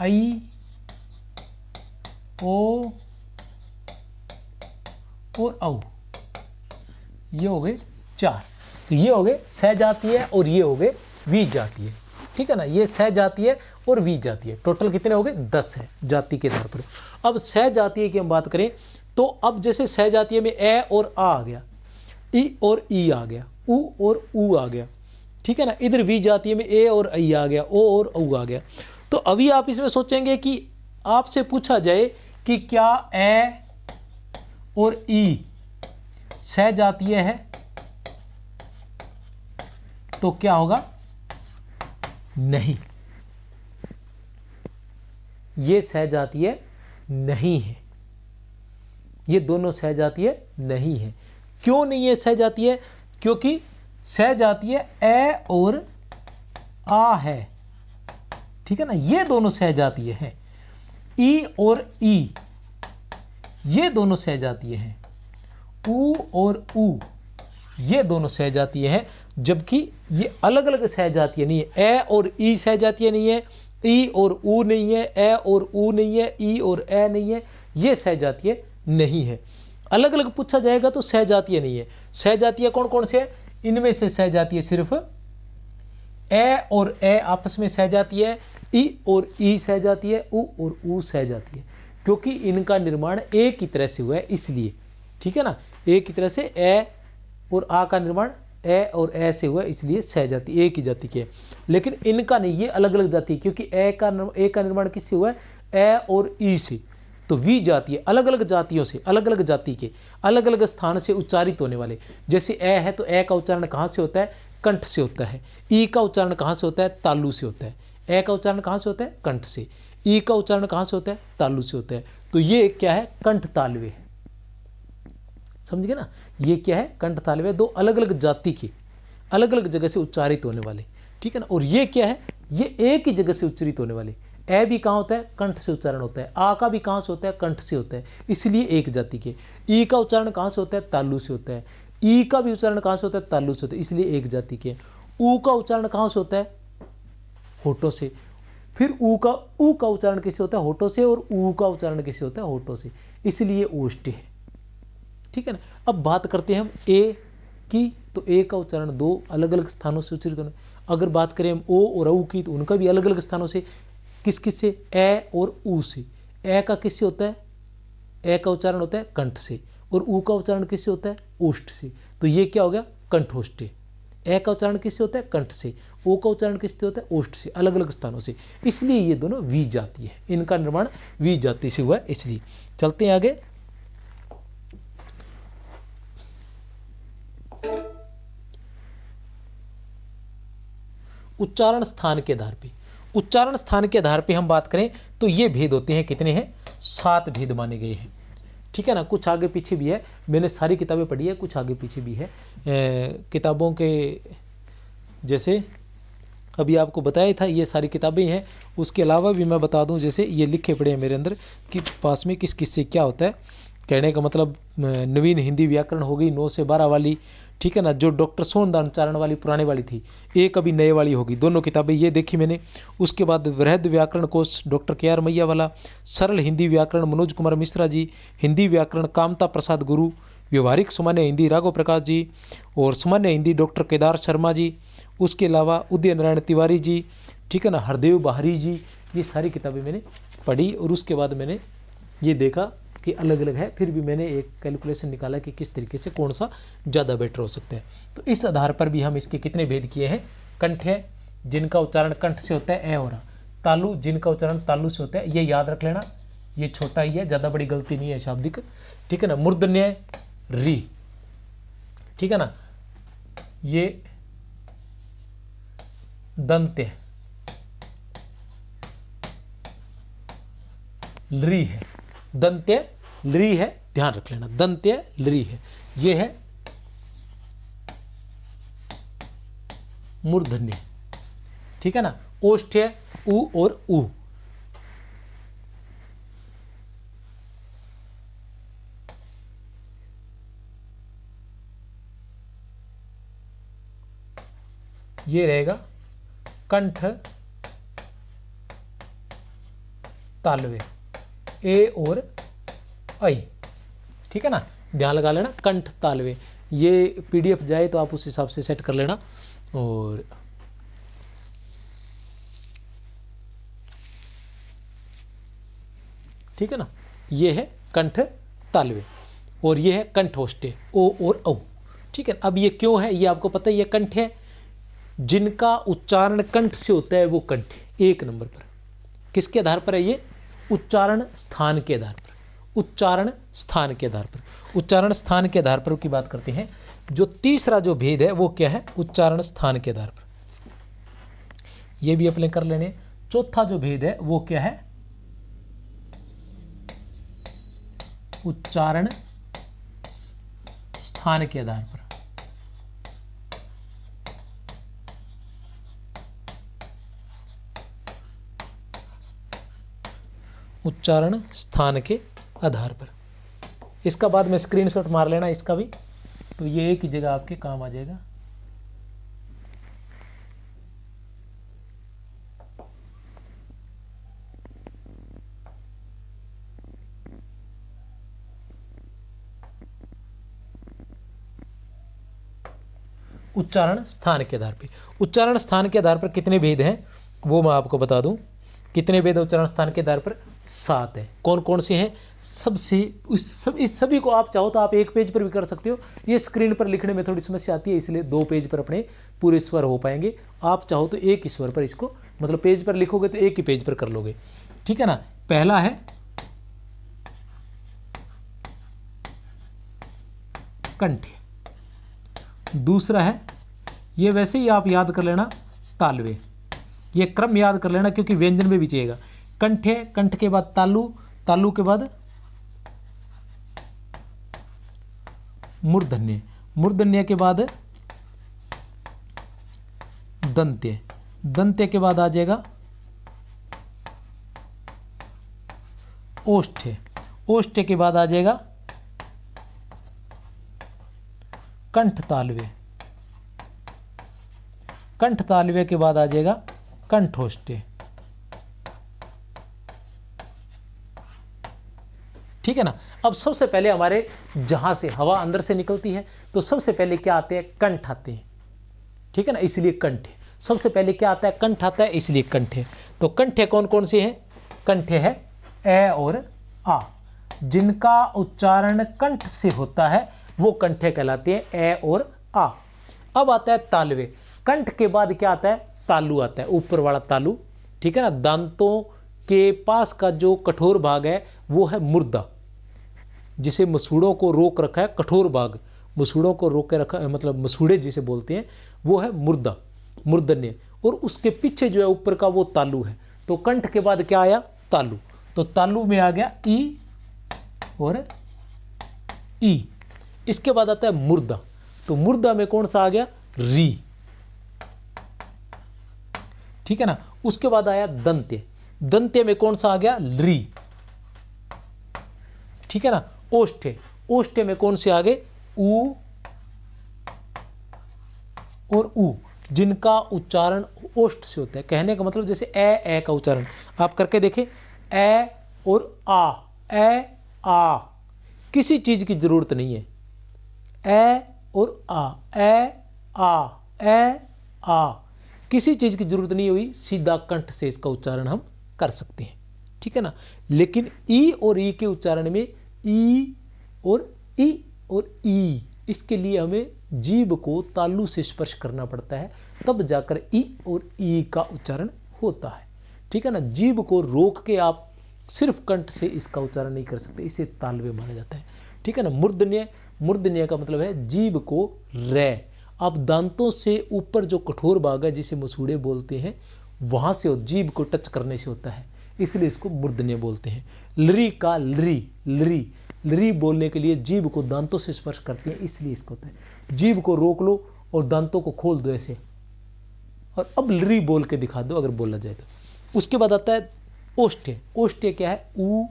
आई, ओ और औ, ये हो गए 4। तो ये हो गए सहजातीय और ये हो गए विजातीय, ठीक है ना। ये सहजातीय और विजातीय। टोटल कितने हो गए? 10 है जाति के आधार पर। अब सहजातीय की हम बात करें तो अब जैसे सहजातीय में ए और आ गया, ई और ई आ गया, उ और उ आ गया, ठीक है ना। इधर विजातीय में ए और आई आ गया, ओ और औ आ गया। तो अभी आप इसमें सोचेंगे कि आपसे पूछा जाए कि क्या ए और ई सहजातीय है, तो क्या होगा? नहीं, ये सहजातीय नहीं है। ये दोनों सहजातीय नहीं है। क्यों नहीं है सहजातीय? क्योंकि सहजातीय ए और आ है, ठीक है ना। ये दोनों सहजातीय हैं। ई और ई, ये दोनों सहजातीय हैं। उ और उ, ये दोनों सहजातीय हैं। जबकि ये अलग अलग सहजातीय नहीं है। ए और ई सहजातीय नहीं है, ई और उ नहीं है, ए और उ नहीं है, ई और ए नहीं है, ये सहजातीय नहीं है। अलग अलग पूछा जाएगा तो सहजातीय नहीं है। सहजातीय कौन कौन से है? इनमें से सहजातीय सिर्फ ए और ए आपस में सहजातीय है, ई और ई सहजातीय है, उ और उ सहजातीय है, क्योंकि इनका निर्माण एक ही तरह से हुआ है इसलिए, ठीक है ना। एक ही तरह से ए और आ का निर्माण ए और ए से हुआ है, इसलिए सहजाति एक ही जाति के है। लेकिन इनका नहीं, ये अलग अलग जाति, क्योंकि ए का निर्माण किससे हुआ है? ए और ई से। तो विजातीय अलग अलग जातियों से, अलग अलग जाति के अलग अलग स्थान से उच्चारित होने वाले। जैसे ए है तो ए का उच्चारण कहाँ से होता है? कंठ से होता है। ई का उच्चारण कहाँ से होता है? तालु से होता है। ए का उच्चारण कहाँ से होता है? कंठ से। ई का उच्चारण कहाँ से होता है? तालु से होता है। तो ये क्या है? कंठ तालवे है, समझ गए ना। ये क्या है? कंठ तालवे, दो अलग अलग जाति के अलग अलग जगह से उच्चारित होने वाले, ठीक है ना। और ये क्या है? ये एक ही जगह से उच्चारित होने वाले। ए भी कहाँ होता है? कंठ से उच्चारण होता है। आ का भी कहाँ से होता है? कंठ से होता है, इसलिए एक जाति के। ई का उच्चारण कहाँ से होता है? तालु से होता है। ई का भी उच्चारण कहाँ से होता है? तालु से होता है, इसलिए एक जाति के। उ का उच्चारण कहाँ से होता है? होठों से। फिर उ का उच्चारण किससे होता है? होठों से। और उ का उच्चारण किससे होता है? होठों से, इसलिए ओष्ठ है, ठीक है ना। अब बात करते हैं हम ए की, तो ए का उच्चारण दो अलग अलग स्थानों से उच्चारित होने। अगर बात करें हम ओ और औ की, तो उनका भी अलग अलग स्थानों से, किस किस से? ए और उ से। ए का किससे होता है? ए का उच्चारण होता है कंठ से, और उ का उच्चारण किससे होता है? ओष्ठ से। तो ये क्या हो गया? कंठोष्ठ। ए का उच्चारण किससे होता है? कंठ से। ओ का उच्चारण किससे होता है? ओष्ठ से, अलग अलग स्थानों से, इसलिए ये दोनों विजातीय है। इनका निर्माण विजाति से हुआ है, इसलिए। चलते हैं आगे। उच्चारण स्थान के आधार पे, उच्चारण स्थान के आधार पे हम बात करें तो ये भेद होते हैं। कितने हैं? 7 भेद माने गए हैं, ठीक है ना। कुछ आगे पीछे भी है, मैंने सारी किताबें पढ़ी है, कुछ आगे पीछे भी है। किताबों के जैसे अभी आपको बताया था, ये सारी किताबें हैं। उसके अलावा भी मैं बता दूं, जैसे ये लिखे पड़े हैं मेरे अंदर कि पास में किस किस से क्या होता है। कहने का मतलब नवीन हिंदी व्याकरण हो गई 9 से 12 वाली, ठीक है ना, जो डॉक्टर सोनदान चारण वाली पुराने वाली थी, एक अभी नए वाली होगी। दोनों किताबें ये देखी मैंने। उसके बाद वृहद व्याकरण कोश डॉक्टर KR मैया वाला, सरल हिंदी व्याकरण मनोज कुमार मिश्रा जी, हिंदी व्याकरण कामता प्रसाद गुरु, व्यवहारिक सामान्य हिंदी राघव प्रकाश जी, और सामान्य हिंदी डॉक्टर केदार शर्मा जी, उसके अलावा उदय नारायण तिवारी जी, ठीक है ना, हरदेव बहारी जी, ये सारी किताबें मैंने पढ़ी और उसके बाद मैंने ये देखा कि अलग अलग है, फिर भी मैंने एक कैलकुलेशन निकाला कि किस तरीके से कौन सा ज़्यादा बेटर हो सकता है। तो इस आधार पर भी हम इसके कितने भेद किए हैं। कंठ है जिनका उच्चारण कंठ से होता है, ए हो रहा। तालु जिनका उच्चारण तालु से होता है, ये याद रख लेना, ये छोटा ही है, ज़्यादा बड़ी गलती नहीं है शाब्दिक, ठीक है ना। मूर्धन्य री, ठीक है ना, ये दंत्य लरी है, दंत्य लरी है, ध्यान रख लेना, दंत्य लरी है, ये है मूर्धन्य, ठीक है ना। ओष्ठ्य उ और उ, ये रहेगा कंठ तालवे, ए और आई, ठीक है ना, ध्यान लगा लेना, कंठ तालवे। ये पीडीएफ जाए तो आप उस हिसाब से सेट कर लेना। और ठीक है ना, ये है कंठ तालवे और ये है कंठोष्ठ्य, ओ और औ, ठीक है। अब ये क्यों है, ये आपको पता है, ये कंठ है, जिनका उच्चारण कंठ से होता है वो कंठ एक नंबर पर। किसके आधार पर है ये, उच्चारण स्थान के आधार पर, उच्चारण स्थान के आधार पर, उच्चारण स्थान के आधार पर की बात करते हैं। जो तीसरा जो भेद है वो क्या है, उच्चारण स्थान के आधार पर, ये भी अपने कर लेने। चौथा जो भेद है वो क्या है, उच्चारण स्थान के आधार पर, उच्चारण स्थान के आधार पर। इसका बाद में स्क्रीनशॉट मार लेना इसका भी, तो ये एक ही जगह आपके काम आ जाएगा। उच्चारण स्थान के आधार पर, उच्चारण स्थान के आधार पर कितने भेद हैं वो मैं आपको बता दूं। कितने भेद उच्चारण स्थान के आधार पर, 7 है। कौन कौन से हैं, सबसे इस सभी को आप चाहो तो आप एक पेज पर भी कर सकते हो। ये स्क्रीन पर लिखने में थोड़ी समस्या आती है, इसलिए 2 पेज पर अपने पूरे स्वर हो पाएंगे। आप चाहो तो एक ही स्वर पर इसको, मतलब पेज पर लिखोगे तो एक ही पेज पर कर लोगे, ठीक है ना। पहला है कंठ, दूसरा है, ये वैसे ही आप याद कर लेना, तालवे। ये क्रम याद कर लेना क्योंकि व्यंजन में भी चाहिएगा। कंठ है, कंठ के बाद तालु, तालु के बाद मूर्धन्य, मूर्धन्य के बाद दंत्य, दंत्य के बाद आ जाएगा ओष्ठ्य, ओष्ठ्य के बाद आ जाएगा कंठ तालवे, कंठ तालवे के बाद आ जाएगा कंठोष्ठ्य, ठीक है ना। अब सबसे पहले हमारे जहां से हवा अंदर से निकलती है तो सबसे पहले क्या आते हैं, कंठ आते हैं, ठीक है ना, इसलिए कंठ है। सबसे पहले क्या आता है, कंठ आता है, इसलिए कंठ है। तो कंठ कौन कौन से हैं, कंठ है ए और आ, जिनका उच्चारण कंठ से होता है वो कंठ कहलाते हैं, ए और आ। अब आता है तालवे, कंठ के बाद क्या आता है, तालु आता है, ऊपर वाला तालु, ठीक है ना। दांतों के पास का जो कठोर भाग है वो है मुर्दा, जिसे मसूड़ों को रोक रखा है, कठोर भाग मसूड़ों को रोक के रखा है, मतलब मसूड़े जिसे बोलते हैं, वो है मुर्दा, मूर्धन्य। और उसके पीछे जो है ऊपर का वो तालु है। तो कंठ के बाद क्या आया, तालु। तो तालु में आ गया ई और ई। इसके बाद आता है मुर्दा, तो मुर्दा में कौन सा आ गया, री, ठीक है ना। उसके बाद आया दंत्य, दंत्य में कौन सा आ गया, ली, ठीक है ना। ओष्ठ्य, ओष्ठ्य में कौन से आ गए, ऊ और ऊ, जिनका उच्चारण ओष्ठ से होता है। कहने का मतलब जैसे ए का उच्चारण आप करके देखें, ए और आ, ए आ, किसी चीज की जरूरत नहीं है, ए और आ, ए आ, ए आ, किसी चीज़ की जरूरत नहीं हुई, सीधा कंठ से इसका उच्चारण हम कर सकते हैं, ठीक है ना। लेकिन ई और ई के उच्चारण में ई और ई, इसके लिए हमें जीभ को तालु से स्पर्श करना पड़ता है, तब जाकर ई और ई का उच्चारण होता है, ठीक है ना। जीभ को रोक के आप सिर्फ कंठ से इसका उच्चारण नहीं कर सकते, इसे तालव्य माना जाता है, ठीक है ना। मूर्धन्य, मूर्धन्य का मतलब है जीभ को रे, आप दांतों से ऊपर जो कठोर भाग है जिसे मसूड़े बोलते हैं, वहां से जीभ को टच करने से होता है, इसलिए इसको मूर्धन्य बोलते हैं। लरी का लरी, लरी, लरी बोलने के लिए जीभ को दांतों से स्पर्श करते हैं, इसलिए इसको होता है। जीभ को रोक लो और दांतों को खोल दो ऐसे, और अब लरी बोल के दिखा दो अगर बोला जाए तो। उसके बाद आता है ओष्ठ्य। ओष्ठ्य क्या है? ऊ,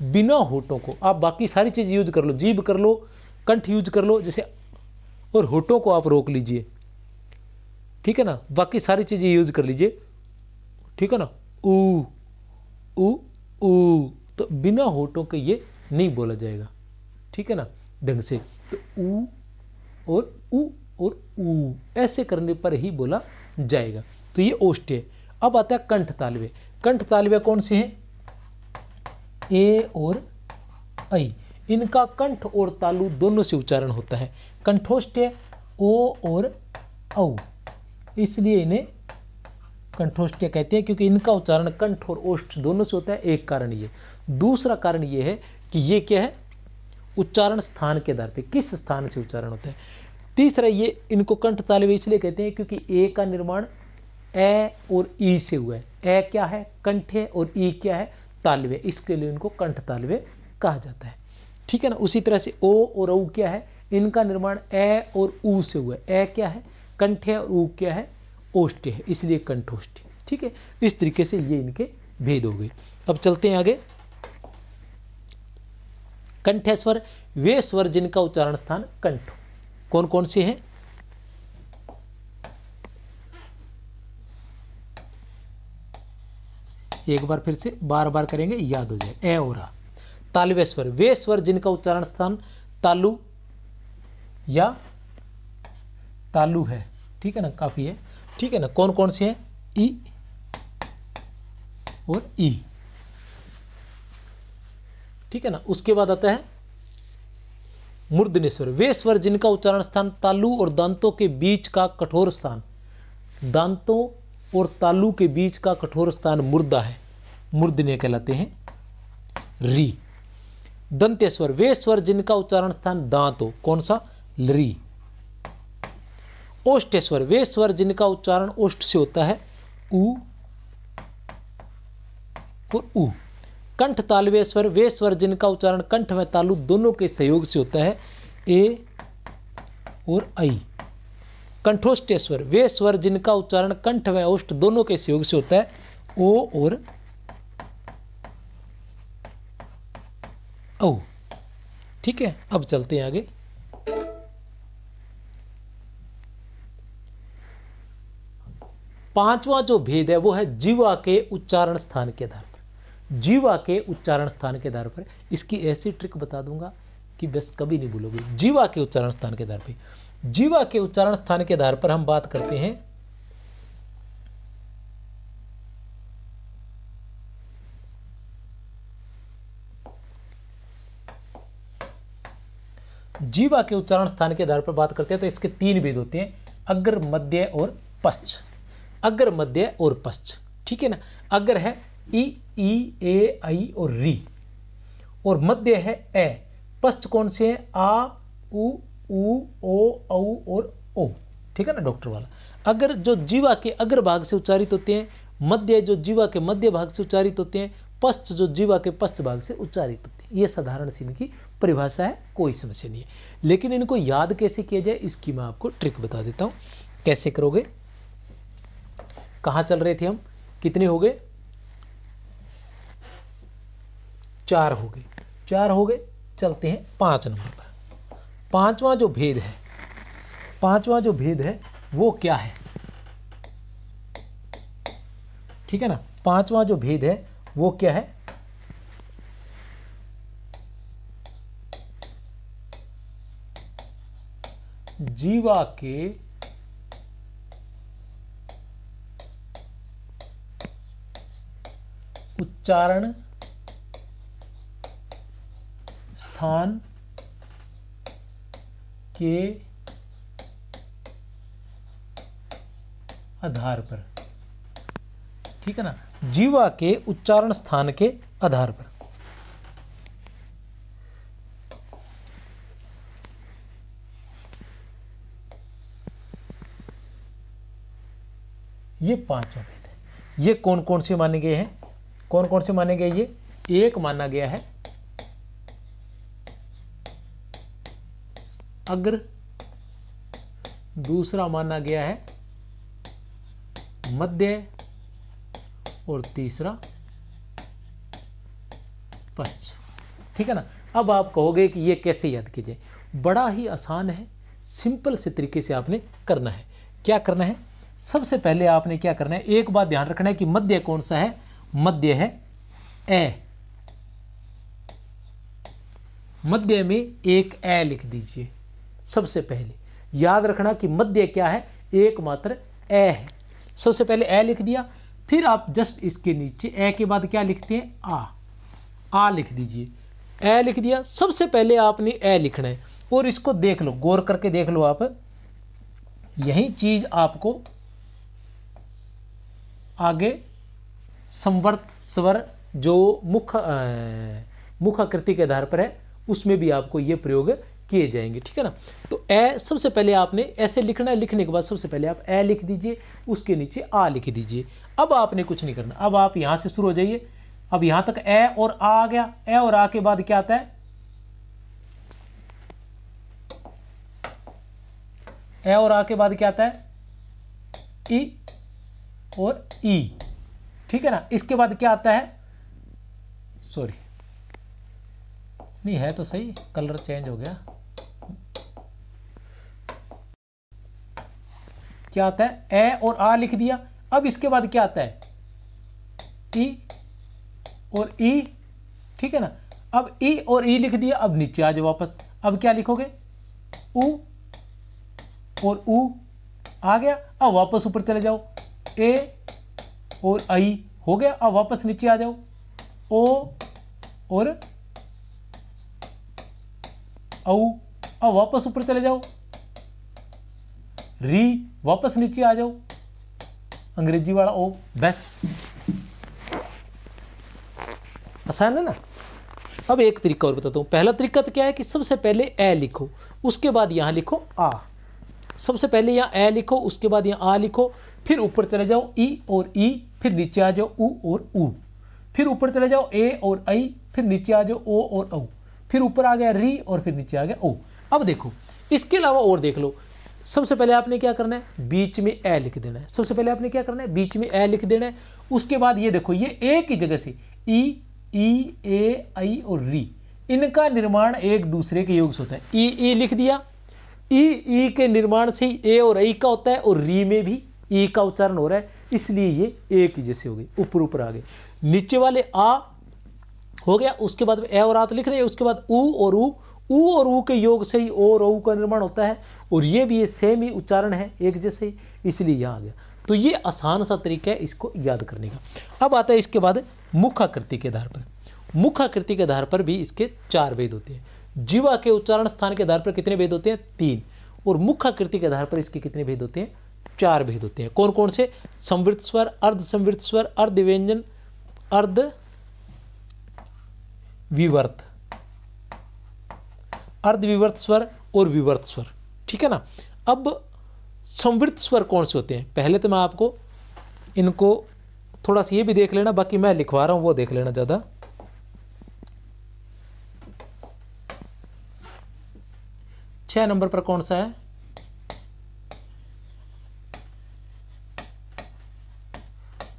बिना होठों को। आप बाकी सारी चीज यूज कर लो, जीभ कर लो, कंठ यूज कर लो जैसे, और होठों को आप रोक लीजिए, ठीक है ना। बाकी सारी चीजें यूज कर लीजिए, ठीक है ना। ऊ ऊ ऊ, तो बिना होठों के ये नहीं बोला जाएगा, ठीक है ना, ढंग से। तो ऊ और ऊ ऐसे करने पर ही बोला जाएगा। तो ये ओष्ठ्य। अब आता है कंठ तालव्य। कंठ तालव्य कौन से हैं? ए और ऐ, इनका कंठ और तालु दोनों से उच्चारण होता है। कंठोष्ठ्य ओ और औ, इसलिए इन्हें कंठोष्ठ्य कहते हैं, क्योंकि इनका उच्चारण कंठ और ओष्ठ दोनों से होता है। एक कारण ये। दूसरा कारण ये है कि ये क्या है? उच्चारण स्थान के आधार पे, किस स्थान से उच्चारण होता है। तीसरा, ये इनको कंठ तालव्य इसलिए कहते हैं क्योंकि ए का निर्माण ए और ई से हुआ है। ए क्या है? कंठ है, और ई क्या है? तालव्य, इसके लिए इनको कंठ तालव्य कहा जाता है, ठीक है ना। उसी तरह से ओ और औ क्या है? इनका निर्माण ए और ऊ से हुआ है। ए क्या है? कंठ है, और ऊ क्या है? ओष्ठ्य है, इसलिए कंठोष्ठ्य, ठीक है। इस तरीके से ये इनके भेद हो गए। अब चलते हैं आगे। कंठस्वर, वे स्वर जिनका उच्चारण स्थान कंठ। कौन कौन से हैं? एक बार फिर से बार बार करेंगे, याद हो जाए। ए और आ। तालव्य स्वर, वे स्वर जिनका उच्चारण स्थान तालु या तालु है, ठीक है ना, काफी है, ठीक है ना। कौन कौन से हैं? ई और ई, ठीक है ना। उसके बाद आता है मूर्धन्य स्वर, वे स्वर जिनका उच्चारण स्थान तालु और दांतों के बीच का कठोर स्थान, दांतों और तालु के बीच का कठोर स्थान मूर्धा है, मूर्धन्य कहलाते हैं। री। दंत्य स्वर, वे स्वर जिनका उच्चारण स्थान दांत हो, कौन सा? लरी। ओष्ठ्य स्वर, वे स्वर जिनका उच्चारण ओष्ठ से होता है, ऊ और ऊ। कंठ तालव्य स्वर, वे स्वर जिनका उच्चारण कंठ व तालु दोनों के सहयोग से होता है, ए और ऐ। कंठोष्ठ्य स्वर, वे स्वर जिनका उच्चारण कंठ व ओष्ठ दोनों के सहयोग से होता है, ओ और औ, ठीक है। अब चलते हैं आगे। पांचवा जो भेद है वो है जीवा के उच्चारण स्थान के आधार पर। जीवा के उच्चारण स्थान के आधार पर इसकी ऐसी ट्रिक बता दूंगा कि बस कभी नहीं भूलोगे। जीवा के उच्चारण स्थान के आधार पर, जीवा के उच्चारण स्थान के आधार पर हम बात करते हैं जीवा के उच्चारण स्थान के आधार पर बात करते हैं तो इसके तीन भेद होते हैं, अग्र, मध्य और पश्च। अग्र, मध्य और पश्च, ठीक है ना। अग्र है ई, ए, ऐ और री, और मध्य है ए। पश्च कौन से है? आ, उ, ओ, औ और ओ, ठीक है ना, डॉक्टर वाला। अग्र जो जीवा के अग्र भाग से उच्चारित होते हैं, मध्य जो जीवा के मध्य भाग से उच्चारित होते हैं, पश्च जो जीवा के पश्च भाग से उच्चारित होते हैं। ये साधारण सी इनकी परिभाषा है, कोई समस्या नहीं है। लेकिन इनको याद कैसे किया जाए इसकी मैं आपको ट्रिक बता देता हूं। कैसे करोगे? कहां चल रहे थे हम? कितने हो गए? 4 हो गए, 4 हो गए। चलते हैं 5 नंबर पर। पांचवा जो भेद है, पांचवा जो भेद है वो क्या है? ठीक है ना। पांचवा जो भेद है वो क्या है? जीवा के उच्चारण स्थान के आधार पर, ठीक है ना, जीवा के उच्चारण स्थान के आधार पर। ये पांचों भेद है। ये कौन कौन से माने गए हैं? कौन कौन से माने गए? ये एक माना गया है अग्र, दूसरा माना गया है मध्य, और तीसरा पश्च, ठीक है ना। अब आप कहोगे कि ये कैसे याद कीजिए? बड़ा ही आसान है, सिंपल से तरीके से आपने करना है। क्या करना है? सबसे पहले आपने क्या करना है, एक बात ध्यान रखना है कि मध्य कौन सा है? मध्य है ए। मध्य में एक ए लिख दीजिए। सबसे पहले याद रखना कि मध्य क्या है? एकमात्र ए है। सबसे पहले ए लिख दिया, फिर आप जस्ट इसके नीचे ए के बाद क्या लिखते हैं? आ लिख दीजिए। ए लिख दिया, सबसे पहले आपने ए लिखना है। और इसको देख लो, गौर करके देख लो आप, यही चीज आपको आगे संवर्त स्वर जो मुख आकृति के आधार पर है उसमें भी आपको ये प्रयोग किए जाएंगे, ठीक है ना। तो ए सबसे पहले आपने ऐसे लिखना है। लिखने के बाद सबसे पहले आप ए लिख दीजिए, उसके नीचे आ लिख दीजिए। अब आपने कुछ नहीं करना, अब आप यहां से शुरू हो जाइए। अब यहां तक ए और आ गया। ए और आ के बाद क्या आता है? ए और आ के बाद क्या आता है? ई और ई, ठीक है ना। इसके बाद क्या आता है? सॉरी, नहीं है तो सही, कलर चेंज हो गया। क्या आता है? ए और आ लिख दिया। अब इसके बाद क्या आता है? ई और ई, ठीक है ना। अब ई और ई लिख दिया। अब नीचे आ जाओ वापस। अब क्या लिखोगे? उ और उ आ गया। अब वापस ऊपर चले जाओ। ए और आई हो गया। अब वापस नीचे आ जाओ। ओ और औ। अब वापस ऊपर चले जाओ। री, वापस नीचे आ जाओ, अंग्रेजी वाला ओ। बस, आसान है ना। अब एक तरीका और बताता हूं। पहला तरीका तो क्या है कि सबसे पहले ए लिखो, उसके बाद यहां लिखो आ। सबसे पहले यहां ए लिखो, उसके बाद यहां आ लिखो, फिर ऊपर चले जाओ ई और ई, फिर नीचे आ जाओ उ और उ, फिर ऊपर चले जाओ ए और आई, फिर नीचे आ जाओ ओ और औ, फिर ऊपर आ गया री और फिर नीचे आ गया ओ। अब देखो, इसके अलावा और देख लो। सबसे पहले आपने क्या करना है? बीच में ए लिख देना है। सबसे पहले आपने क्या करना है? बीच में ए लिख देना है। उसके बाद ये देखो, ये एक ही जगह से ई, ए, आई और री, इनका निर्माण एक दूसरे के योग से होता है। ई लिख दिया। ई के निर्माण से ही ए और आई का होता है, और री में भी ई का उच्चारण हो रहा है, इसलिए ये एक ही जैसे हो गई, ऊपर ऊपर आ गए। नीचे वाले आ हो गया, उसके बाद ए और आ तो लिख रहे हैं, उसके बाद उ और उ के योग से ही ओ और ऊ का निर्माण होता है, और ये भी ये सेम ही उच्चारण है, एक जैसे ही, इसलिए यहाँ आ गया। तो ये आसान सा तरीका है इसको याद करने का। अब आता है इसके बाद मुखाकृति के आधार पर। मुखाकृति के आधार पर भी इसके 4 भेद होते हैं। जीवा के उच्चारण स्थान के आधार पर कितने भेद होते हैं? 3। और मुखाकृति के आधार पर इसके कितने भेद होते हैं? 4 भेद होते हैं। कौन कौन से? संवृत स्वर, अर्ध संवृत स्वर, अर्ध व्यंजन, अर्ध विवर्त, अर्ध विवर्त स्वर और विवर्त स्वर, ठीक है ना। अब संवृत स्वर कौन से होते हैं? पहले तो मैं आपको इनको थोड़ा सा ये भी देख लेना, बाकी मैं लिखवा रहा हूं वो देख लेना ज्यादा। छह नंबर पर कौन सा है?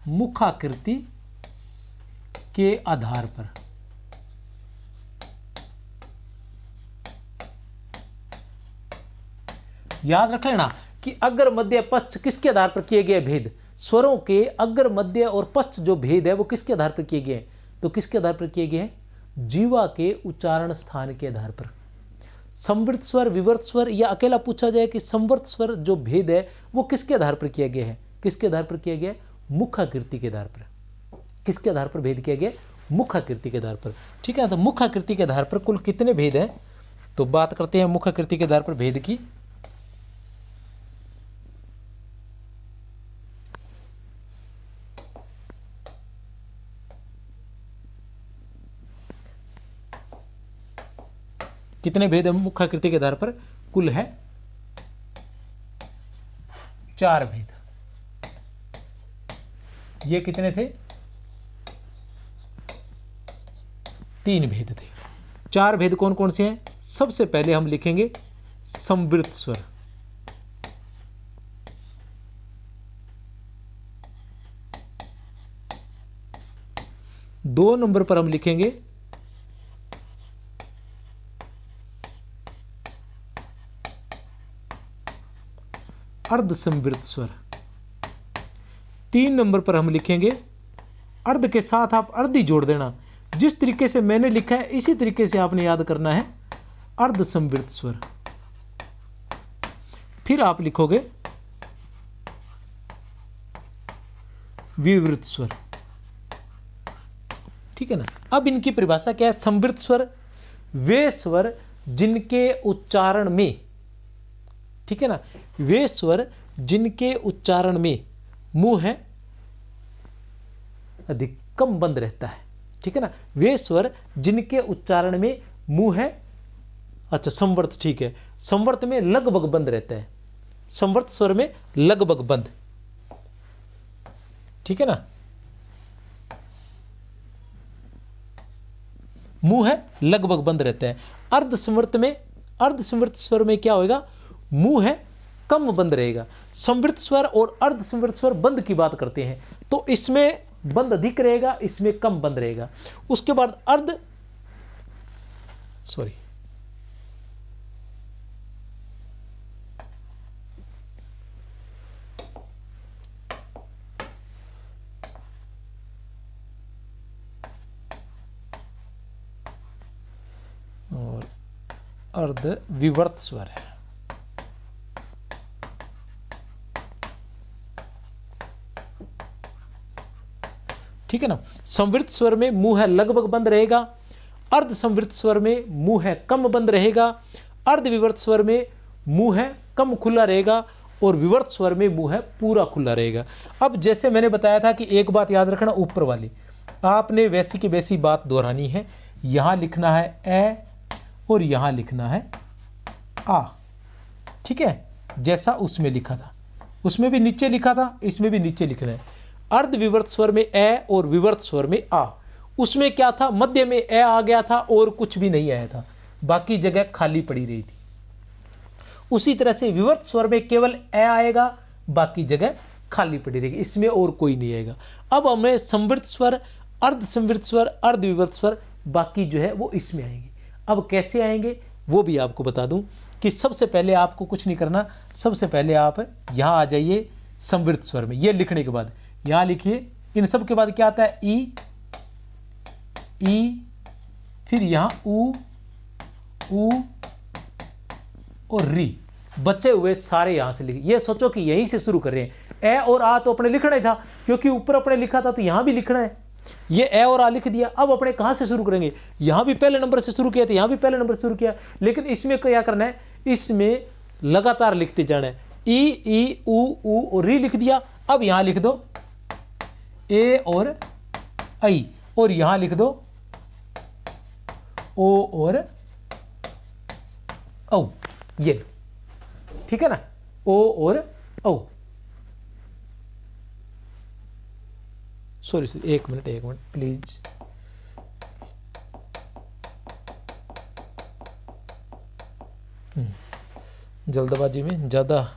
मुखाकृति के आधार पर। याद रख लेना कि अग्र मध्य पश्च किसके आधार पर किए गए भेद? स्वरों के अग्र मध्य और पश्च जो भेद है वो किसके आधार पर किए गए हैं? तो किसके आधार पर किए गए हैं? जीवा के उच्चारण स्थान के आधार पर। संवृत स्वर, विवर्त स्वर, या अकेला पूछा जाए कि संवर्त स्वर जो भेद है वो किसके आधार पर किया गया है? किसके आधार पर किया गया है? मुखाकृति के आधार पर। किसके आधार पर भेद किया गया? मुखाकृति के आधार पर। ठीक है, तो मुखाकृति के आधार पर कुल कितने भेद हैं? तो बात करते हैं मुखाकृति के आधार पर भेद की। कितने भेद है मुखाकृति के आधार पर? कुल है 4 भेद। ये कितने थे? 3 भेद थे। 4 भेद कौन कौन से हैं? सबसे पहले हम लिखेंगे संवृत स्वर। दो नंबर पर हम लिखेंगे अर्ध संवृत स्वर। 3 नंबर पर हम लिखेंगे, अर्ध के साथ आप अर्ध ही जोड़ देना, जिस तरीके से मैंने लिखा है इसी तरीके से आपने याद करना है, अर्ध संवृत स्वर। फिर आप लिखोगे विवृत स्वर। ठीक है ना। अब इनकी परिभाषा क्या है? संवृत स्वर वे स्वर जिनके उच्चारण में, ठीक है ना, वे स्वर जिनके उच्चारण में मुंह है अधिक कम बंद रहता है। ठीक है ना, वे स्वर जिनके उच्चारण में मुंह है, अच्छा संवर्त, ठीक है, संवर्त में लगभग बंद रहता है। संवर्त स्वर में लगभग बंद, ठीक है ना, मुंह है लगभग बंद रहता है। अर्ध संवर्त में, अर्ध संवर्त स्वर में क्या होगा? मुंह है कम बंद रहेगा। संवृत स्वर और अर्ध संवृत स्वर बंद की बात करते हैं, तो इसमें बंद अधिक रहेगा, इसमें कम बंद रहेगा। उसके बाद अर्ध और अर्ध विवर्त स्वर है। ठीक है ना। संवृत स्वर में मुंह है लगभग बंद रहेगा, अर्ध संवृत स्वर में मुंह है कम बंद रहेगा, अर्ध विवर्त स्वर में मुंह है कम खुला रहेगा, और विवर्त स्वर में मुंह है पूरा खुला रहेगा। अब जैसे मैंने बताया था कि एक बात याद रखना, ऊपर वाली आपने वैसी की वैसी बात दोहरानी है। यहां लिखना है ए और यहां लिखना है आ। ठीक है, जैसा उसमें लिखा था, उसमें भी नीचे लिखा था, इसमें भी नीचे लिखना है। अर्ध विवर्त स्वर में ए और विवर्त स्वर में आ। उसमें क्या था? मध्य में ए आ गया था और कुछ भी नहीं आया था, बाकी जगह खाली पड़ी रही थी। उसी तरह से विवर्त स्वर में केवल ए आएगा, बाकी जगह खाली पड़ी रहेगी, इसमें और कोई नहीं आएगा। अब हमें संवृत स्वर, अर्ध संवृत स्वर, अर्ध विवर्त स्वर बाकी जो है वो इसमें आएंगे। अब कैसे आएंगे वो भी आपको बता दूं कि सबसे पहले आपको कुछ नहीं करना, सबसे पहले आप यहां आ जाइए संवृत स्वर में। ये लिखने के बाद यहां लिखिए, इन सब के बाद क्या आता है? ई, ई, फिर यहां ऊ, ऊ और री। बचे हुए सारे यहां से लिखिए। ये सोचो कि यहीं से शुरू कर रहे हैं। ए और आ तो अपने लिखना ही था, क्योंकि ऊपर अपने लिखा था तो यहां भी लिखना है। ये ए और आ लिख दिया। अब अपने कहां से शुरू करेंगे? यहां भी पहले नंबर से शुरू किया था, यहां भी पहले नंबर से शुरू किया, लेकिन इसमें क्या करना है? इसमें लगातार लिखते जाना है। ई, ऊ और री लिख दिया। अब यहां लिख दो ए और आई, और यहां लिख दो ओ और औ। ये लो, ठीक है ना, ओ और औ। सॉरी, एक मिनट प्लीज। जल्दबाजी में ज्यादा।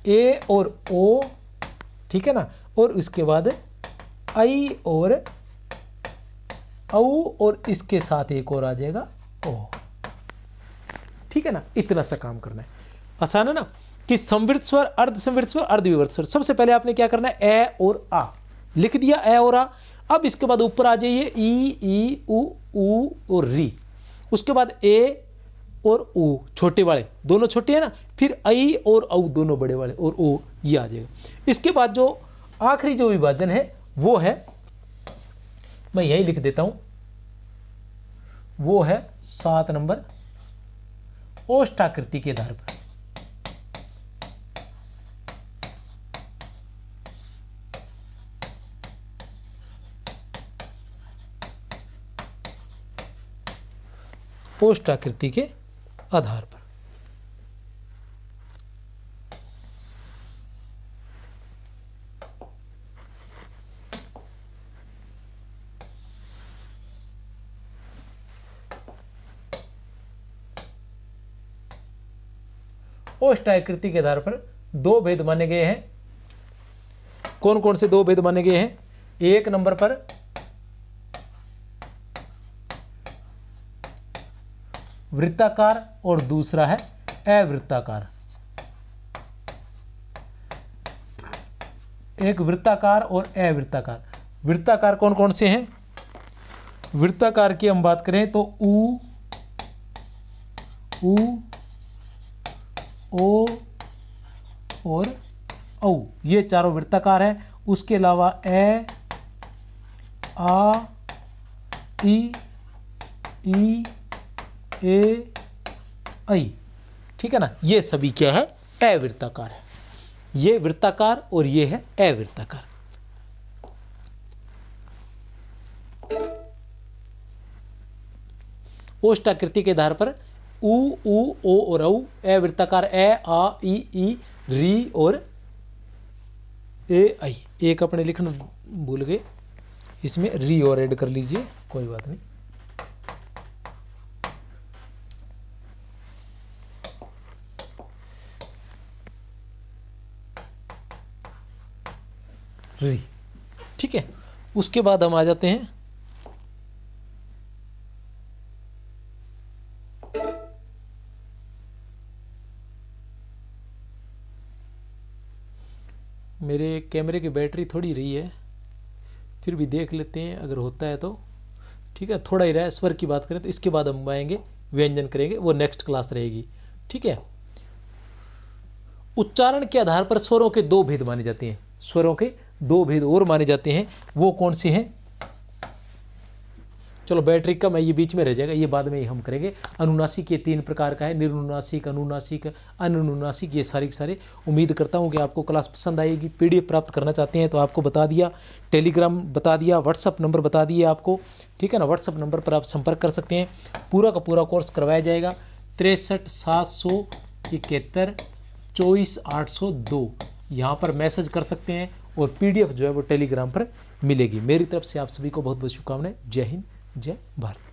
ए और ओ, ठीक है ना, और उसके बाद आई और औ, और इसके साथ एक और आ जाएगा ओ। ठीक है ना, इतना सा काम करना है। आसान है ना कि संवृत स्वर, अर्ध संवृत स्वर, अर्ध विवर्त स्वर। सबसे पहले आपने क्या करना है? ए और आ लिख दिया, ए और आ। अब इसके बाद ऊपर आ जाइए ई, ऊ और री। उसके बाद ए, और ओ छोटे वाले दोनों छोटे हैं ना, फिर आई और औ दोनों बड़े वाले और ओ, ये आ जाएगा। इसके बाद जो आखिरी जो विभाजन है वो है, मैं यही लिख देता हूं, वो है 7 नंबर ओष्ठाकृति के आधार पर। ओष्ठाकृति के आधार पर। ओष्ठाकृति के आधार पर 2 भेद माने गए हैं। कौन कौन से 2 भेद माने गए हैं? 1 नंबर पर वृत्ताकार और दूसरा है अवृत्ताकार। एक वृत्ताकार और अवृत्ताकार। वृत्ताकार कौन कौन से हैं? वृत्ताकार की हम बात करें तो उ, ओ और औ, ये चारों वृत्ताकार है। उसके अलावा ए, आ, ई, ए, आई, ठीक है ना, ये सभी क्या है? अवृत्ताकार है। ये वृत्ताकार और ये है अवृत्ताकार। ओष्ठाकृति के आधार पर उ, ओ और औ, अवृत्ताकार ए, आ, ई, री और ए, आई। एक अपने लिखना भूल गए, इसमें री और ऐड कर लीजिए, कोई बात नहीं। री, ठीक है। उसके बाद हम आ जाते हैं मेरे कैमरे की बैटरी थोड़ी रही है, फिर भी देख लेते हैं अगर होता है तो, ठीक है। थोड़ा ही रहा है। स्वर की बात करें तो इसके बाद हम आएंगे व्यंजन करेंगे, वो नेक्स्ट क्लास रहेगी, ठीक है। उच्चारण के आधार पर स्वरों के 2 भेद माने जाते हैं। स्वरों के 2 भेद और माने जाते हैं, वो कौन से हैं? चलो बैटरी का मैं ये बीच में रह जाएगा, ये बाद में ही हम करेंगे। अनुनासिक ये 3 प्रकार का है, निरुनासिक, अनुनासिक, अनुनासिक, ये सारे के सारे। उम्मीद करता हूँ कि आपको क्लास पसंद आएगी। पीडीएफ प्राप्त करना चाहते हैं तो आपको बता दिया, टेलीग्राम बता दिया, व्हाट्सअप नंबर बता दिया आपको, ठीक है ना। व्हाट्सअप नंबर पर आप संपर्क कर सकते हैं। पूरा का पूरा कोर्स करवाया जाएगा। 63 771 24 802 यहाँ पर मैसेज कर सकते हैं और पीडीएफ जो है वो टेलीग्राम पर मिलेगी। मेरी तरफ से आप सभी को बहुत बहुत शुभकामनाएं। जय हिंद, जय भारत।